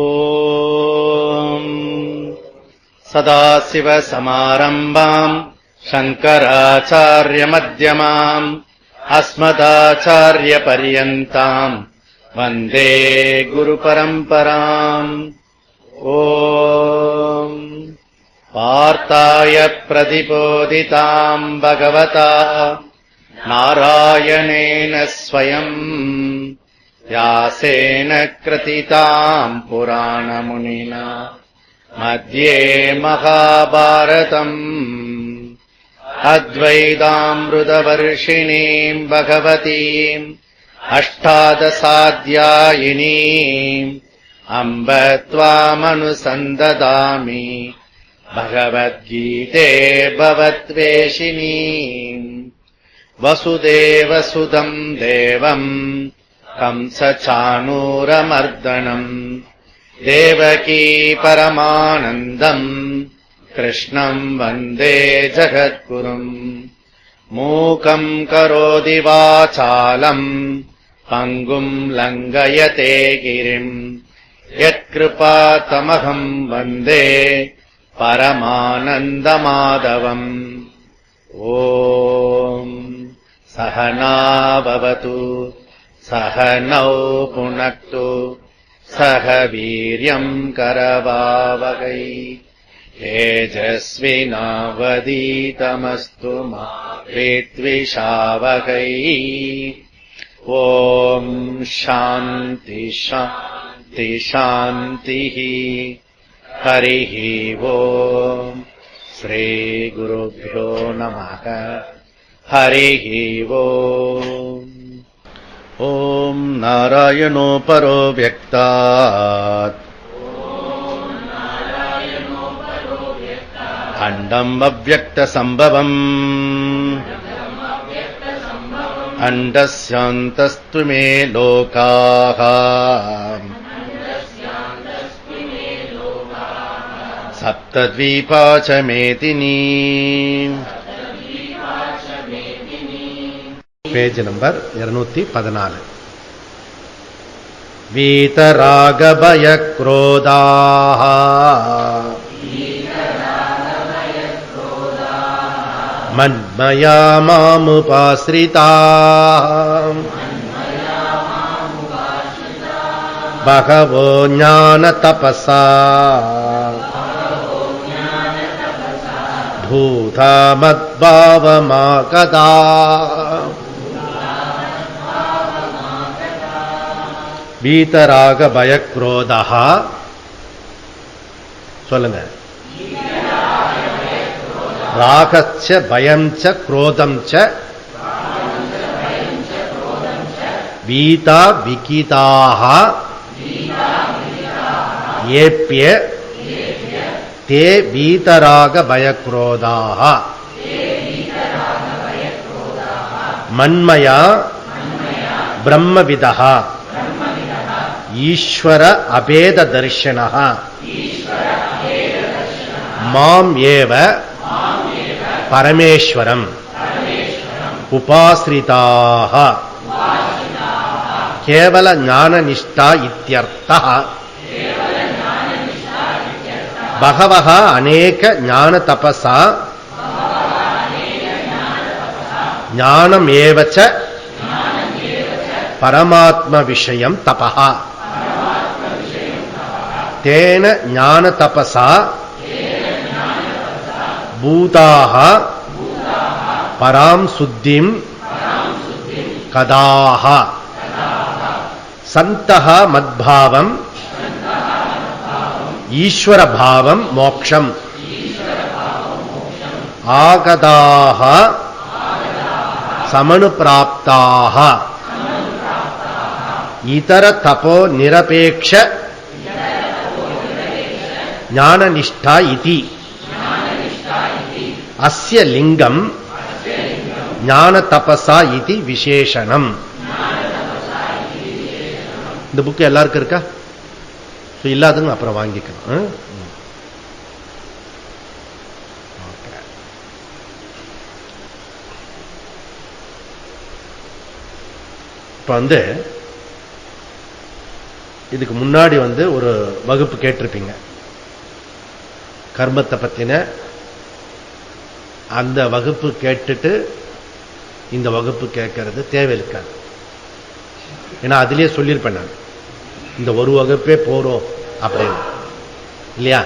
ஓம் சதாசிவசமாரம்பாம் சங்கராச்சார்யமத்யமாம் அஸ்மதாச்சார்யபர்யந்தாம் வந்தே குருபரம்பராம். ஓம் பார்த்தாய பிரதிபோதிதாம் பகவதா நாராயணேன ஸ்வயம் व्यासेन कृतिताम् पुराणमुनिना मध्ये महाभारतम् अद्वैतामृतवर्षिणीम् भगवतीम् अष्टादशाध्यायिनीम् अम्ब त्वामनुसन्ददामि भगवद्गीते भवद्वेषिणीम्. वसुदेवसुतम् देवम् कंसचाणूरमर्दनम् देवकी परमानन्दम् कृष्णम् वन्दे जगद्गुरुम्. मूकम् करोति वाचालम् पङ्गुम् लङ्घयते गिरिम् यत्कृपातमहम् वन्दे परमानन्दमाधवम्. ॐ सहना भवतु सहनौ पुनक्तु सह वीर्यम् करवावहै तेजस्विनावधीतमस्तु मा विद्विषावहै. ॐ शान्ति शान्ति शान्तिः. हरिः ॐ श्रीगुरुभ्यो नमः. हरिः ॐ. ॐ नारायणो परो व्यक्तात् अण्डम् अव्यक्तसम्भवम् अण्डस्यान्तस्तु मे लोकाः सप्तद्वीपा च मेदिनी. Page number 214. वीतरागभयक्रोधाः मन्मया मामुपाश्रिताः बहवो ज्ञानतपसा भूता मद्भावमागता வீதராக பயக்ரோதா. சொல்லுங்க. ராகச்ச பயம்ச குரோதம்ச வீதா விகிதாக ஏப்ய தே வீதராக பயக்ரோதாக மன்மயா பிரம்மவிதः ஈஸ்வர அபேத தர்ஷனः மாம் ஏவ பரமேஸ்வரம் உபாஸ்ரிதாः கேவல ஞானநிஷ்டா இத்யர்த்தः. பகவः அநேக ஞான தபசா ஞானம் ஏவச்ச பரமாத்ம விஷயம் தபः. தேன ஞான தபசா பூதாக பராம் சுத்திம் கதாஹ சந்தஹ மத்பாவம் ஈஸ்வர பாவம் மோக்ஷம் ஆகதாஹ சமனுப்ராப்தாஹ இதர தபோ நிரபேக்ஷ ஞானநிஷ்டா இதி. அஸ்ய லிங்கம் ஞான தபசா இதி விசேஷணம். இந்த புக் எல்லாருக்கும் இருக்கா? இல்லாதவங்க அப்புறம் வாங்கிக்கணும். இப்ப இதுக்கு முன்னாடி ஒரு வகுப்பு கேட்டிருப்பீங்க, கர்மத்தை பத்தின. அந்த வகுப்பு கேட்டுட்டு இந்த வகுப்பு கேட்கறது தேவை இருக்காது. ஏன்னா அதிலேயே சொல்லியிருப்பேன் நான், இந்த ஒரு வகுப்பே போறோம் அப்படின்னு இல்லையா?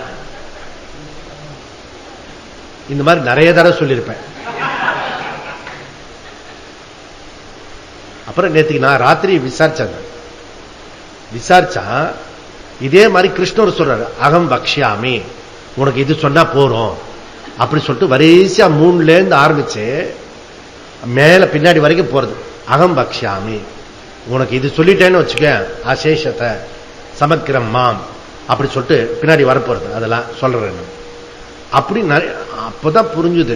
இந்த மாதிரி நிறைய தடவை சொல்லியிருப்பேன். அப்புறம் நேற்றுக்கு நான் ராத்திரி விசாரிச்சா இதே மாதிரி கிருஷ்ணர் சொல்றாரு, அகம் பக்ஷ்யாமி, உனக்கு இது சொன்னா போறோம் அப்படி சொல்லிட்டு வரிசையா 3ல இருந்து ஆரம்பிச்சு மேல பின்னாடி வரைக்கும் போறது. அகம் பக்ஷ்யாமி, உனக்கு இது சொல்லிட்டேன்னு வச்சுக்க, அசேஷத்தை சமக்கிரம் மாம் அப்படி சொல்லிட்டு பின்னாடி வரப்போறது. அதெல்லாம் சொல்றேன் அப்படி. அப்பதான் புரிஞ்சுது.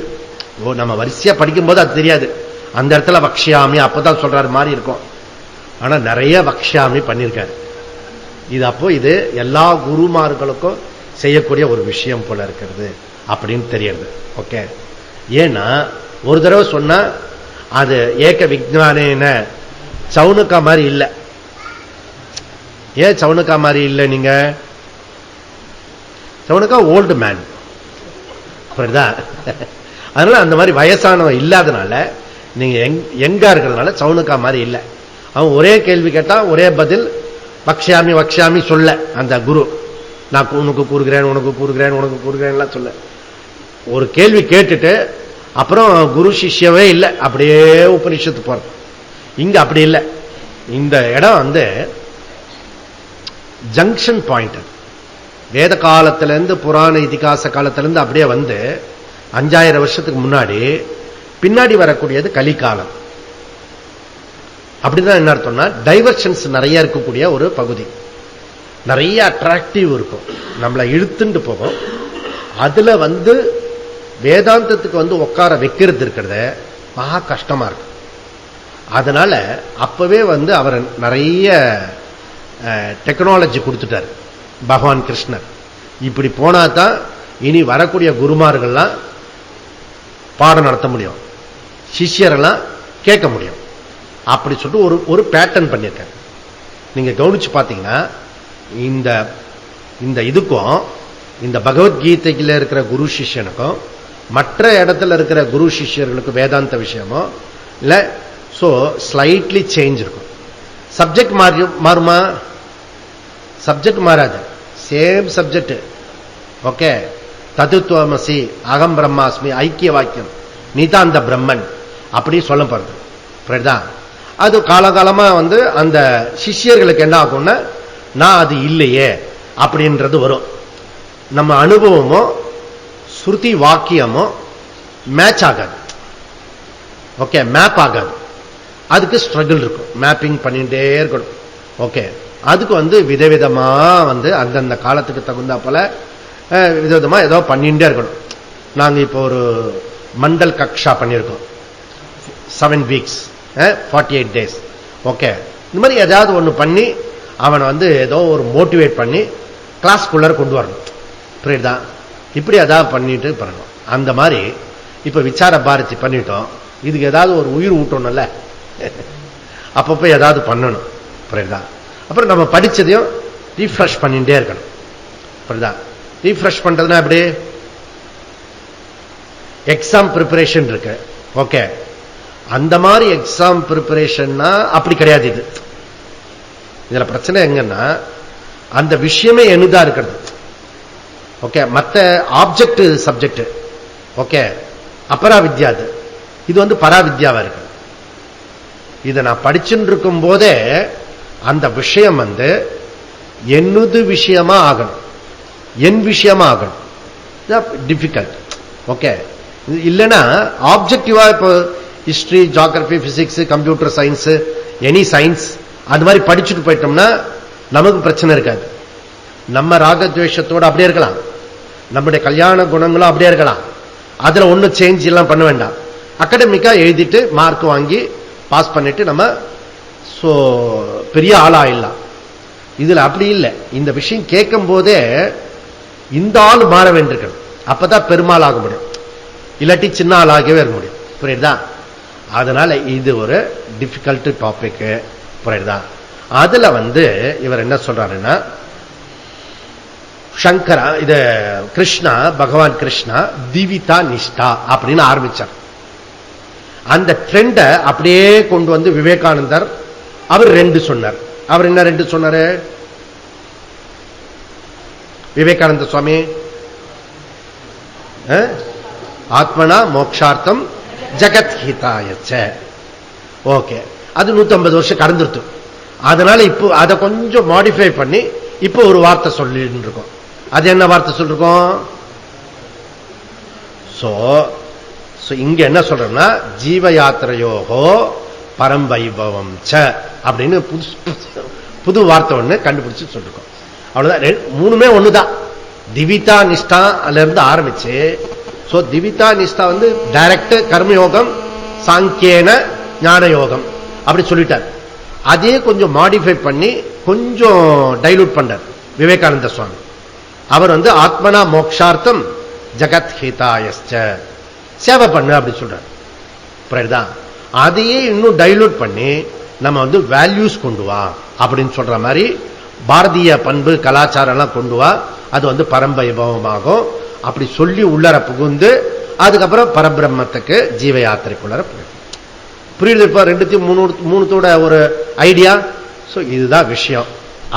நம்ம வரிசையா படிக்கும் போது அது தெரியாது, அந்த இடத்துல வக்ஷாமி அப்பதான் சொல்றாரு மாதிரி இருக்கும். ஆனா நிறைய வக்ஷாமி பண்ணிருக்காரு. இது அப்போ இது எல்லா குருமார்களுக்கும் செய்யக்கூடிய ஒரு விஷயம் போல இருக்கிறது அப்படின்னு தெரியுது. ஓகே, ஏன்னா ஒரு தடவை சொன்னா அது ஏக விஜ்ஞான சவுனுக்கா மாதிரி இல்லை. ஏன் சவுனுக்கா மாதிரி இல்லை? நீங்க சவுனுக்கா ஓல்டு மேன், புரியுதா? அதனால அந்த மாதிரி வயசானவன் இல்லாதனால, நீங்க எங்கா இருக்கிறதுனால சவுனுக்கா மாதிரி இல்லை. அவன் ஒரே கேள்வி கேட்டா ஒரே பதில், வக்ஷாமி வக்ஷாமி சொல்ல. அந்த குரு நான் உனக்கு கூறுகிறேன் உனக்கு கூறுகிறேன் உனக்கு கூறுகிறேன் சொல்ல. ஒரு கேள்வி கேட்டுட்டு அப்புறம் குரு சிஷ்யவே இல்லை, அப்படியே உபனிஷத்து போறது. இங்க அப்படி இல்லை. இந்த இடம் ஜங்ஷன் பாயிண்ட். வேத காலத்திலிருந்து புராண இதிகாச காலத்திலிருந்து அப்படியே 5000 வருஷத்துக்கு முன்னாடி பின்னாடி வரக்கூடியது கலிகாலம். அப்படிதான் என்ன அர்த்தம்னா, டைவர்ஷன்ஸ் நிறைய இருக்கக்கூடிய ஒரு பகுதி. நிறைய அட்ராக்டிவ் இருக்கும், நம்மளை இழுத்துட்டு போகும். அதுல வேதாந்தத்துக்கு உட்கார வைக்கிறது இருக்கிறத மகா கஷ்டமா இருக்கு. அதனால அப்பவே அவர் நிறைய டெக்னாலஜி கொடுத்துட்டார் பகவான் கிருஷ்ணர். இப்படி போனா தான் இனி வரக்கூடிய குருமார்கள்லாம் பாடம் நடத்த முடியும், சிஷ்யரெல்லாம் கேட்க முடியும். அப்படி சொல்லிட்டு ஒரு பேட்டர்ன் பண்ணியிருக்காரு. நீங்க கவனிச்சு பார்த்தீங்கன்னா இந்த இதுக்கும் இந்த பகவத்கீதையில இருக்கிற குரு சிஷ்யனுக்கும் மற்ற இடத்துல இருக்கிற குரு சிஷ்யர்களுக்கு வேதாந்த விஷயமோ இல்ல ஸ்லைட்லி சேஞ்ச் இருக்கும். சப்ஜெக்ட் மாறுமா? சப்ஜெக்ட் மாறாது, சேம் சப்ஜெக்ட். ஓகே, தத்துவமசி அகம் பிரம்மாஸ்மி ஐக்கிய வாக்கியம் நீதான் அந்த பிரம்மன் அப்படி சொல்ல போறது. புரியுதா? அது காலகாலமா அந்த சிஷ்யர்களுக்கு என்ன ஆகும்னா, நான் அது இல்லையே அப்படின்றது வரும். நம்ம அனுபவமோ ஸ்ருதி வாக்கியமோ மேட்ச் ஆகாது. ஓகே, மேப் ஆகாது. அதுக்கு ஸ்ட்ரகிள் இருக்கும், மேப்பிங் பண்ணிட்டே இருக்கணும். ஓகே, அதுக்கு விதவிதமா அந்தந்த காலத்துக்கு தகுந்தா போல விதவிதமா ஏதோ பண்ணிட்டே இருக்கணும். நாங்க இப்போ ஒரு மண்டல் கக்ஷா பண்ணியிருக்கோம், 7 வீக்ஸ் 48 days. ஓகே, இந்த மாதிரி ஏதாவது ஒண்ணு பண்ணி அவனை ஏதோ ஒரு மோட்டிவேட் பண்ணி கிளாஸ்குள்ளார கொண்டு வரணும். புரியுதா? இப்படி ஏதாவது பண்ணிட்டு பண்ணணும். அந்த மாதிரி இப்ப விசார பாரதி பண்ணிட்டோம், இதுக்கு ஏதாவது ஒரு உயிர் ஊட்டணும்ல, அப்பப்ப ஏதாவது பண்ணணும். புரியுதா? அப்புறம் நம்ம படிச்சதையும் ரீஃப்ரெஷ் பண்ணிட்டே இருக்கணும். புரியுதா? ரீஃப்ரெஷ் பண்றதுன்னா எப்படி? எக்ஸாம் ப்ரிப்பரேஷன் இருக்கு. ஓகே, அந்த மாதிரி எக்ஸாம் ப்ரிப்பரேஷன்னா அப்படி கிடையாது. இதுல பிரச்சனை எங்கன்னா, அந்த விஷயமே என்னதா இருக்கிறது. ஓகே, மற்ற ஆப்ஜெக்ட் சப்ஜெக்ட். ஓகே, அபரா வித்யா. இது பராவித்யாவா இருக்கு. இதை நான் படிச்சுட்டு இருக்கும் போதே அந்த விஷயம் என்னது விஷயமா ஆகணும், என் விஷயமா ஆகணும். டிஃபிகல்ட். ஓகே, இல்லைன்னா ஆப்ஜெக்டிவா இப்போ history, geography, physics, computer science, any science அது மாதிரி படிச்சுட்டு போயிட்டோம்னா நமக்கு பிரச்சனை இருக்காது. நம்ம ராகத்வேஷத்தோடு அப்படியே இருக்கலாம், நம்முடைய கல்யாண குணங்களும் அப்படியே இருக்கலாம். அதுல ஒன்னும் சேஞ்ச் எல்லாம் பண்ண வேண்டாம். அகாடமிக்கா எழுதிட்டு மார்க் வாங்கி பாஸ் பண்ணிட்டு நம்ம பெரிய ஆளா ஆயிடலாம். இதுல அப்படி இல்லை. இந்த விஷயம் கேட்கும் போதே இந்த ஆள் மாற வேண்டியிருக்கணும், அப்பதான் பெருமாள் ஆக முடியும், இல்லாட்டி சின்ன ஆள் ஆகவே இருக்க முடியும். புரியுதா? அதனால இது ஒரு டிஃபிகல்ட் டாபிக். புரியுதா? அதுல இவர் என்ன சொல்றாருன்னா, சங்கரா இது கிருஷ்ணா, பகவான் கிருஷ்ணா திவிதா நிஷ்டா அப்படின்னு ஆரம்பிச்சார். அந்த ட்ரெண்ட அப்படியே கொண்டு விவேகானந்தர் அவர் 2 சொன்னார். அவர் என்ன 2 சொன்னாரு? விவேகானந்த சுவாமி ஆத்மனா மோக்ஷார்த்தம் ஜகத் ஹிதாயச்ச. ஓகே, அது 150 வருஷம் கடந்துருத்து. அதனால இப்போ அதை கொஞ்சம் மாடிஃபை பண்ணி இப்போ ஒரு வார்த்தை சொல்லிட்டு இருக்கோம். அது என்ன வார்த்தை சொல்லிருக்கோம்? இங்க என்ன சொல்றோம்னா, ஜீவ யாத்திரையோகோ பரம்பைபவம் ச அப்படின்னு புது வார்த்தை ஒண்ணு கண்டுபிடிச்சு சொல்லிருக்கோம். அவ்வளவுதான். 3மே ஒண்ணுதான். திவிதா நிஷ்டா இருந்து ஆரம்பிச்சு, திவிதா நிஷ்டா டைரக்ட் கர்மயோகம், சாங்கியன ஞான யோகம் அப்படி சொல்லிட்டார். அதே கொஞ்சம் மாடிஃபை பண்ணி கொஞ்சம் டைலூட் பண்றார் விவேகானந்த சுவாமி. அவர் ஆத்மனா மோக்ஷார்த்தம் ஜகத் ஹிதாயஸ்ச, சேவை பண்ணு அப்படி சொல்றார். புரியுதா? அதையே இன்னும் டைலூட் பண்ணி நம்ம வேல்யூஸ் கொண்டு வா அப்படின்னு சொல்ற மாதிரி, பாரதிய பண்பு கலாச்சாரம் எல்லாம் கொண்டு வா, அது பரம்பைபவமாகும் அப்படி சொல்லி உள்ளர புகுந்து அதுக்கப்புறம் பரபிரம்மத்துக்கு ஜீவ யாத்திரைக்குள்ளர புரியுது. இப்ப 2-3 ஒரு ஐடியா. இதுதான் விஷயம்.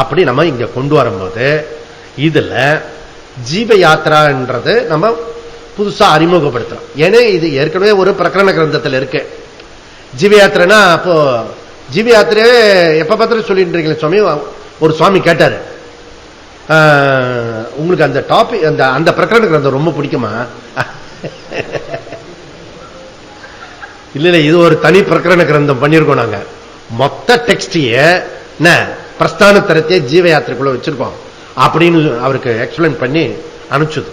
அப்படி நம்ம இங்க கொண்டு வரும்போது இதுல ஜீவ யாத்திரான்றது நம்ம புதுசா அறிமுகப்படுத்துறோம். ஏன்னா இது ஏற்கனவே ஒரு பிரகரண கிரந்தத்தில் இருக்கு. ஜீவ யாத்திரைனா அப்போ ஜீவ யாத்திரையே எப்ப பார்த்தாலும் சொல்லிட்டு இருக்கீங்க சுவாமி. ஒரு சுவாமி கேட்டாரு, உங்களுக்கு அந்த டாபிக் அந்த பிரகரண கிரந்தம் ரொம்ப பிடிக்குமா? இல்ல இது ஒரு தனி பிரகரண கிரந்தம் பண்ணிருக்கோம். நாங்க மொத்த டெக்ஸ்டிய பிரஸ்தான தரத்தையே ஜீவ யாத்திரைக்குள்ள வச்சிருக்கோம் அப்படின்னு அவருக்கு எக்ஸ்பிளைன் பண்ணி அனுப்பிச்சது.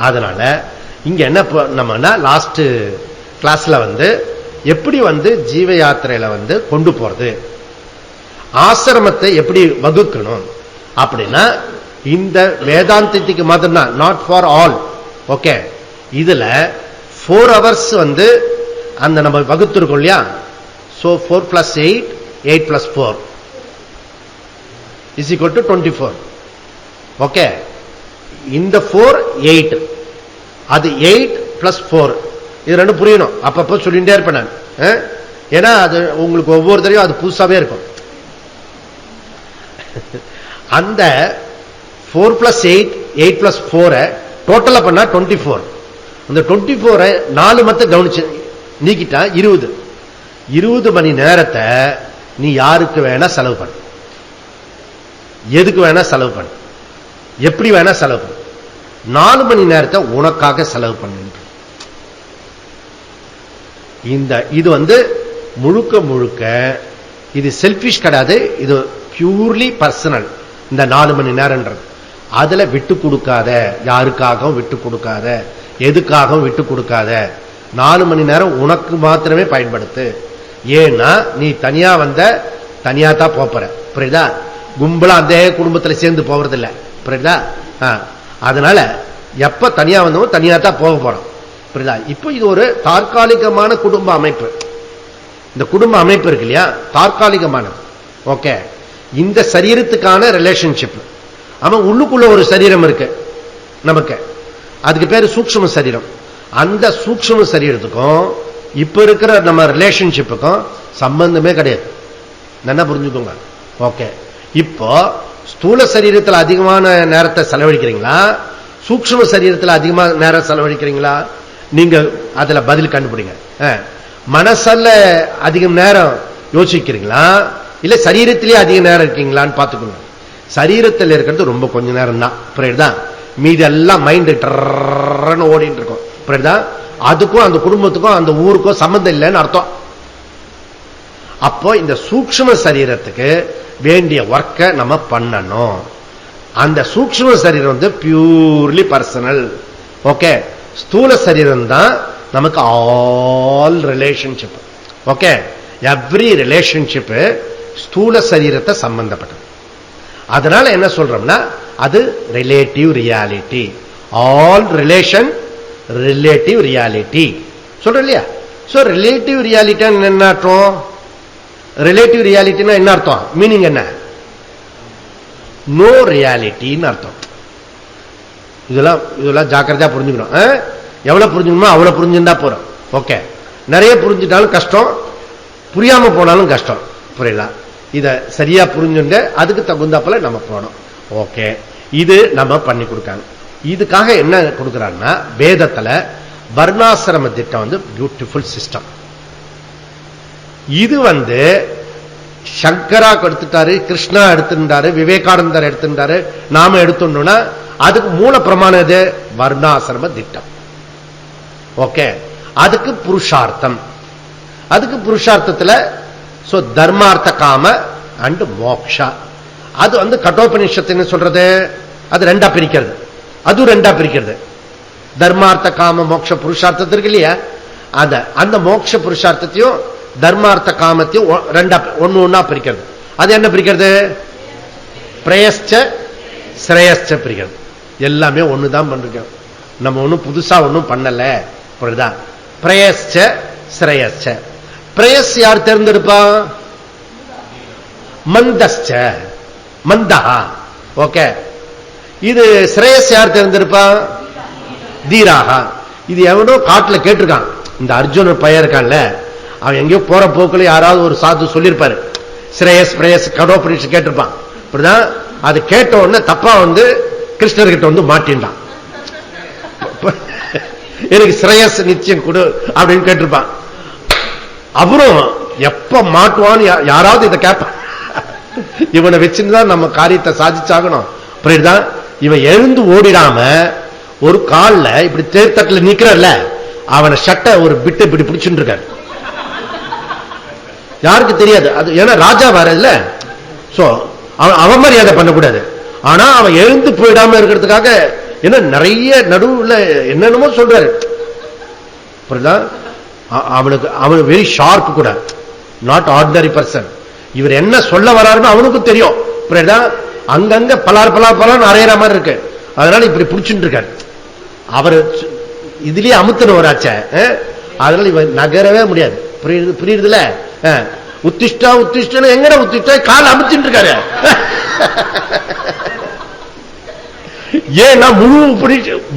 அதனால இங்க என்ன நம்ம லாஸ்ட் கிளாஸ்ல எப்படி ஜீவ யாத்திரையில கொண்டு போறது, ஆசிரமத்தை எப்படி வகுக்கணும் அப்படின்னா, இந்த வேதாந்தத்துக்கு மாதிரி நாட் ஃபார் ஆல். ஓகே, இதுல 4 hours அந்த நம்ம வகுத்திருக்கோம் இல்லையா? 4 + 8, 8 + 4 is equal to 24. ஓகே, இந்த 4 8, அது 8 + 4, இது 2 புரியணும். அப்பப்போ சொல்லிட்டே இருப்பேன் நான். ஏன்னா அது உங்களுக்கு ஒவ்வொரு தரையும் அது புதுசாவே இருக்கும். அந்த 4 + 8, 8 + 4 டோட்டலா பண்ணா 24. அந்த 24 4 மட்டும் கவனிச்சு நீக்கிட்டா 20. 20 மணி நேரத்தை நீ யாருக்கு வேணா செலவு பண்ண, எதுக்கு வேணா செலவு பண்ண, எப்படி வேணா செலவு பண்ண. 4 மணி நேரத்தை உனக்காக செலவு பண்ண. இது முழுக்க முழுக்க இது செல்ஃபிஷ் கிடையாது. இது பியூர்லி பர்சனல். இந்த 4 மணி நேரம்ன்றது அதுல விட்டு கொடுக்காத, யாருக்காகவும் விட்டு கொடுக்காத, எதுக்காகவும் விட்டு கொடுக்காத. 4 மணி நேரம் உனக்கு மாத்திரமே பயன்படுத்து. ஏன்னா நீ தனியா தனியா தான் போற. புரியுதா? கும்பலா அந்த குடும்பத்துல சேர்ந்து போறது இல்ல. புரியுதா? அதனால எப்ப தனியா வந்தோம் தனியா தான் போக போறோம். புரியுதா? இப்போ இது ஒரு தற்காலிகமான குடும்ப அமைப்பு. இந்த குடும்ப அமைப்பு இருக்கு இல்லையா, தற்காலிகமானது. ஓகே, இந்த சரீரத்துக்கான ரிலேஷன்ஷிப். ஆமா, உள்ளுக்குள்ள ஒரு சரீரம் இருக்கு நமக்கு, அதுக்கு பேரு சூக்ஷ்ம சரீரம். அந்த சூக்ஷ்ம சரீரத்துக்கும் இப்ப இருக்கிற நம்ம ரிலேஷன்ஷிப்புக்கும் சம்பந்தமே கிடையாது. நல்லா புரிஞ்சுக்கோங்க. ஓகே, இப்போ ஸ்தூல சரீரத்தில் அதிகமான நேரத்தை செலவழிக்கிறீங்களா, சூக்ஷ்ம சரீரத்தில் அதிகமான நேரம் செலவழிக்கிறீங்களா? நீங்க அதுல பதில் கண்டுபிடிங்க. மனசல்ல அதிகம் நேரம் யோசிக்கிறீங்களா, இல்ல சரீரத்திலேயே அதிக நேரம் இருக்கீங்களான்னு பாத்துக்கோங்க. சரீரத்தில் இருக்கிறது ரொம்ப கொஞ்ச நேரம் தான். புரியுதா? மீதி எல்லாம் மைண்ட் ஓடிட்டு இருக்கும். புரியுதா? அதுக்கும் அந்த குடும்பத்துக்கும் அந்த ஊருக்கும் சம்பந்தம் இல்லைன்னு அர்த்தம். அப்போ இந்த சூக்ஷ்ம சரீரத்துக்கு வேண்டிய ஒர்க்கை நம்ம பண்ணணும். அந்த சூக்ஷ்ம சரீரம் பியூர்லி பர்சனல். ஓகே, ஸ்தூல சரீரம் தான் நமக்கு all relationship. Okay, every relationship ஸ்தூல சரீரத்தை சம்பந்தப்பட்டது. அதனால என்ன சொல்றோம்னா, அது relative reality. All relation relative reality சொல்றோம் இல்லையா? சோ ரிலேட்டிவ் ரியாலிட்டி என்ன அர்த்தம்? ரிலேட்டிவ் ரியாலிட்டினா என்ன அர்த்தம்? மீனிங் என்ன? நோ ரியாலிட்டின்னு அர்த்தம். இதெல்லாம் ஜாக்கிரதையா புரிஞ்சுக்கணும். எவ்வளவு புரிஞ்சுக்கணுமோ அவ்வளவு புரிஞ்சுட்டா போறோம். ஓகே, நிறைய புரிஞ்சுட்டாலும் கஷ்டம், புரியாம போனாலும் கஷ்டம். புரியல? இத சரியா புரிஞ்சுட்டு அதுக்கு தகுந்தாப்புல நம்ம போனோம். ஓகே, இது நம்ம பண்ணி கொடுக்காங்க. இதுக்காக என்ன கொடுக்கிறாங்கன்னா, வேதத்துல வர்ணாசிரம திட்டம் பியூட்டிஃபுல் சிஸ்டம். இது சங்கரா எடுத்துட்டாரு, கிருஷ்ணா எடுத்துட்டாரு, விவேகானந்தர் எடுத்துட்டாரு, நாம எடுத்துட்டோம்னா அதுக்கு மூல பிரமாணம் இது வர்ணாசிரம திட்டம். ஓகே, அதுக்கு புருஷார்த்தம். அதுக்கு புருஷார்த்தத்துல தர்மார்த்த காம அண்ட் மோக்ஷா. அது கட்டோபனிஷத்து சொல்றது, அது ரெண்டா பிரிக்கிறது. அது ரெண்டா பிரிக்கிறது. தர்மார்த்த காம மோட்ச புருஷார்த்தத்திற்கு இல்லையா, அந்த மோட்ச புருஷார்த்தத்தையும் தர்மார்த்த காமத்தையும் ரெண்டா ஒன்னா பிரிக்கிறது. அது என்ன பிரிக்கிறது? பிரயஸ்ச ஸ்ரேயஸ்ச பிரிக்கிறது. எல்லாமே ஒண்ணுதான் பண்றோம், நம்ம ஒண்ணும் புதுசா ஒண்ணும் பண்ணல. புரியுதா? பிரயஸ்ச ஸ்ரேயஸ்ச. பிரயஸ் யார் தேர்ந்தெடுப்பா? மந்தஸ்ச, மந்தஹா. ஓகே, இது ஸ்ரேயஸ் யார் தேர்ந்தெடுப்பா? தீராகா. இது எவனோ காட்டுல கேட்டிருக்கான். இந்த அர்ஜுனன் பையன் இருக்கான்ல, அவன் எங்கேயோ போற போக்குல யாராவது ஒரு சாது சொல்லியிருப்பாரு, ஸ்ரேயஸ் பிரேயஸ் கடோபனிஷ கேட்டிருப்பான். அப்படிதான் அது கேட்ட உடனே தப்பா கிருஷ்ணர்கிட்ட மாட்டின்றான். எனக்கு ஸ்ரேயஸ் நிச்சயம் கொடு அப்படின்னு கேட்டிருப்பான். அவரும் எப்ப மாட்டுவான்னு யாராவது இதை கேட்பான். இவனை வச்சுதான் நம்ம காரியத்தை சாதிச்சாகணும். புரியுதுதான்? இவன் எழுந்து ஓடிடாம ஒரு கால்ல இப்படி தேர்தட்டில் நிக்கிறல்ல, அவனை சட்டை ஒரு பிட்டு இப்படி பிடிச்சுட்டு இருக்காரு. யாருக்கு தெரியாது அது, ஏன்னா ராஜா வேற இல்ல. சோ அவன் மாதிரி அதை பண்ணக்கூடாது. ஆனா அவன் எழுந்து போயிடாம இருக்கிறதுக்காக என்ன நிறைய நடுவுல என்னென்னமோ சொல்றாரு. புரியுதா? அவனுக்கு வெரி ஷார்ப் கூட, நாட் ஆர்டினரி பர்சன். இவர் என்ன சொல்ல வர்றாருன்னு அவனுக்கும் தெரியும். புரியுதா? அங்கங்க பலார் பலார் பலார் அரையிற மாதிரி இருக்கு. அதனால இப்படி பிடிச்சுட்டு இருக்காரு. அவர் இதுலயே அமுத்தன வராச்ச, அதனால இவன் நகரவே முடியாது. புரியுதுல? உத்திஷ்டா உத்திஷ்ட எங்கட உத்திஷ்டா கால் அமுத்திட்டு இருக்காரு. ஏன்னா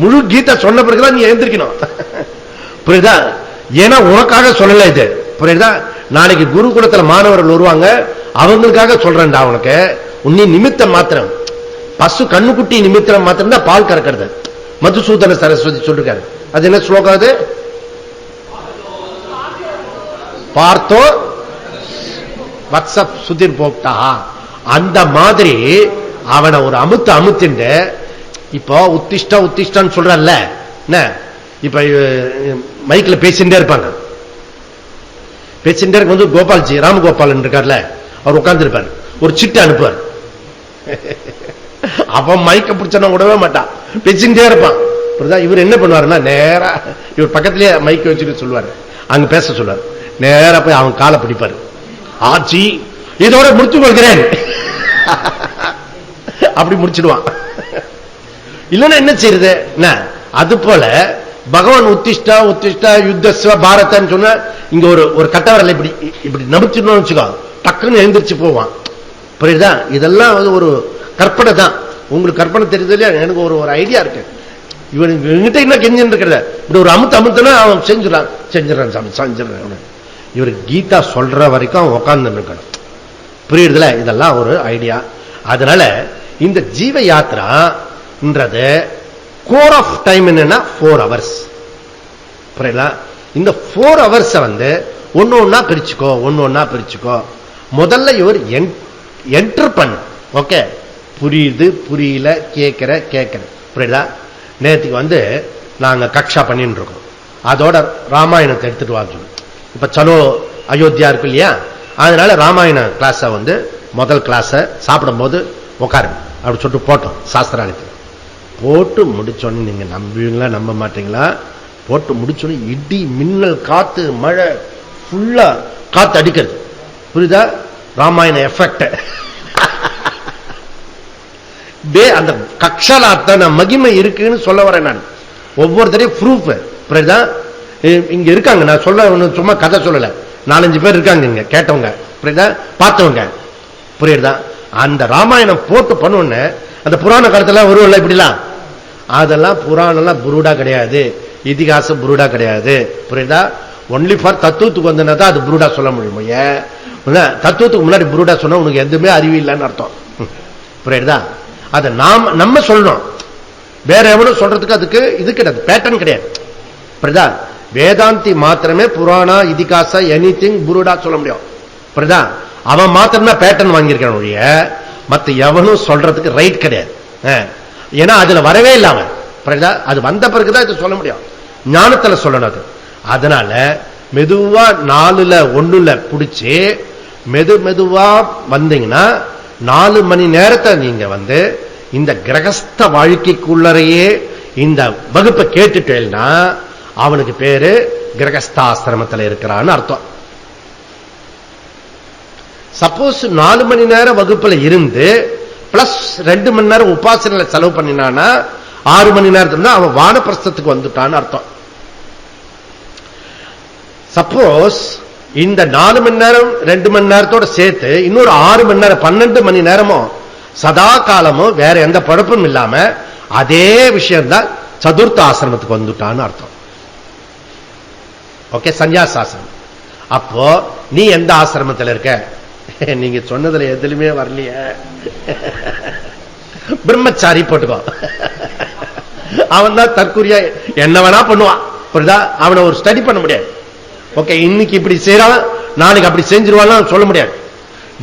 முழு கீதா சொன்ன பிறகுதான் நீ எழுந்திருக்கணும். புரியுதா? ஏன்னா உனக்காக சொல்லல இது. புரியுதா? நாளைக்கு குருகுலத்துல மாணவர்கள் வருவாங்க, அவங்களுக்காக சொல்றேன்டா. உனக்கு உன்னி நிமித்தம் மாத்திரம், பசு கண்ணுக்குட்டி நிமித்தம் மாத்திரம் தான் பால் கறக்கிறது. மதுசூதன சரஸ்வதி சொல்லிருக்காரு. அது என்ன ஸ்லோகம்? அது பார்த்தோ வாட்ஸ்அப் சுதிர் போக்டா. அந்த மாதிரி அவனை ஒரு அமுத்திண்டு இப்போ உத்திஷ்டா உத்திஷ்டான்னு சொல்றல்ல, இப்ப மைக்ல பேசிட்டே இருப்பாங்க. பேசிட்டே இருக்கும் கோபால்ஜி ராமகோபாலன் இருக்கார்ல, அவர் உட்கார்ந்து இருப்பார். ஒரு சிட்டு அனுப்புவார். அவன் மைக்க பிடிச்சா விடவே மாட்டான், பேசிட்டே இருப்பான். இவர் என்ன பண்ணுவாருன்னா, நேரா இவர் பக்கத்திலேயே மைக்க வச்சுட்டு சொல்லுவாரு, அங்க பேச சொல்லுவார். நேரா போய் அவன் காலை பிடிப்பாரு. ஆச்சி இதோட முடிச்சு கொள்கிறேன் அப்படி முடிச்சிடுவான். இல்லன்னா என்ன செய்யுது? அது போல பகவான் உத்திஷ்டா உத்திஷ்டா யுத்தஸ்வ பாரதன்னு சொன்ன, இங்க ஒரு கட்டவரல இப்படி இப்படி நம்பிச்சிடணும்னு வச்சுக்கோ, டக்குன்னு எழுந்திரிச்சு போவான். புரியுதா? இதெல்லாம் ஒரு கற்பனை தான். உங்களுக்கு கற்பனை தெரியுது இல்லையா? எனக்கு ஒரு ஐடியா இருக்கு. இவன்கிட்ட என்ன கெஞ்சின்னு இருக்கிறத இப்படி ஒரு அமுத்தனா அவன் செஞ்சிடறான் சாமி செஞ்சிடறான். இவருக்கு கீதா சொல்ற வரைக்கும் அவன் உட்கார்ந்து இருக்கணும். புரியுதுல? இதெல்லாம் ஒரு ஐடியா. அதனால இந்த ஜீவ யாத்திரான்றது கோர் ஆஃப் டைம் என்னன்னா 4 hours. புரியல? இந்த 4 hours ஒன்னு ஒன்னா பிரிச்சுக்கோ. முதல்ல இவர் என்டர் பண்ண. ஓகே, புரியுது புரியல கேட்கிற. புரியுதா? நேற்றுக்கு நாங்க கக்ஷா பண்ணிட்டு இருக்கோம். அதோட ராமாயணத்தை எடுத்துட்டு வாங்க. இப்ப சலோ அயோத்தியா இருக்கு இல்லையா, அதனால ராமாயண கிளாஸ முதல் கிளாஸ சாப்பிடும் போது உட்காருங்க அப்படி சொல்லிட்டு போட்டோம். சாஸ்திராலயத்தில் போட்டு முடிச்சோன்னு, நீங்க நம்புவீங்களா நம்ப மாட்டீங்களா, போட்டு முடிச்சோன்னு இடி மின்னல் காத்து மழை ஃபுல்லா காத்து அடிக்கிறது. புரியுதா? ராமாயண எஃபெக்ட். அந்த கக்ஷால அத்தனை மகிமை இருக்குன்னு சொல்ல வரேன் நான். ஒவ்வொருத்தரையும் ப்ரூஃப். புரியுதா? இங்க இருக்காங்க, நான் சொல்ல சும்மா கதை சொல்லல, 4-5 பேர் இருக்காங்க இங்க கேட்டவங்க. புரியுதா? பார்த்தவங்க புரியுதா? அந்த ராமாயணம் போட்டு பண்ணுன்னு அந்த புராண காலத்துல வருவல்ல இப்படிலாம், அதெல்லாம் புராணம்லாம் புருடா கிடையாது, இதிகாசம் புருடா கிடையாது. புரியுதா? ஒன்லி ஃபார் தத்துவத்துக்கு வந்தனா தான் அது புருடா சொல்ல முடியும். தத்துவத்துக்கு முன்னாடி புருடா சொன்னா உனக்கு எதுவுமே அறிவு இல்லைன்னு அர்த்தம். புரியுதா? அதை நம்ம சொல்லணும், வேற எவனும் சொல்றதுக்கு அதுக்கு இது கிடையாது, பேட்டர்ன் கிடையாது. புரியுதா? வேதாந்தி மாத்திரமே புராணா இதிகாச எனிதிங் புருடா சொல்ல முடியும். புரியுதா? அவன் மாத்திரமே பேட்டர்ன் வாங்கியிருக்கான் ஒழிய மத்த எவனும் சொல்றதுக்கு ரைட் கிடையாது. ஏன்னா அதுல வரவே இல்லாம, புரியுதா? அது வந்த பிறகுதான் இது சொல்ல முடியும், ஞானத்துல சொல்லணும் அது. அதனால மெதுவா 4ல் 1ல் பிடிச்சு மெதுவா வந்தீங்கன்னா 4 மணி நேரத்தை நீங்க இந்த கிரகஸ்த வாழ்க்கைக்குள்ளரையே இந்த வகுப்பை கேட்டுட்டேன்னா அவனுக்கு பேரு கிரகஸ்தாசிரமத்தில் இருக்கிறான்னு அர்த்தம். சப்போஸ் 4 மணி நேரம் வகுப்புல இருந்து பிளஸ் 2 மணி நேரம் உபாசனையில செலவு பண்ணினானா 6 மணி நேரத்துல அவன் வானப்பிரஸ்தத்துக்கு வந்துட்டான்னு அர்த்தம். சப்போஸ் இந்த 4 மணி நேரம் 2 மணி நேரத்தோட சேர்த்து இன்னொரு 6 மணி நேரம் 12 மணி நேரமும் சதா காலமும் வேற எந்த பழப்பும் இல்லாம அதே விஷயம்தான் சதுர்த்த ஆசிரமத்துக்கு வந்துட்டான்னு அர்த்தம். ஓகே, சந்நியாசாசிரமம். அப்போ நீ எந்த ஆசிரமத்தில் இருக்க? நீங்க சொன்னதுல எதுலுமே வரலையே, பிரம்மச்சாரி போட்டுக்கோ. அவன் தான் தற்கூரியா என்ன வேணா பண்ணுவான். புரியுதா? அவனை ஒரு ஸ்டடி பண்ண முடியாது. ஓகே, இன்னைக்கு இப்படி செய்யறான் நாளைக்கு அப்படி செஞ்சிருவான் சொல்ல முடியாது.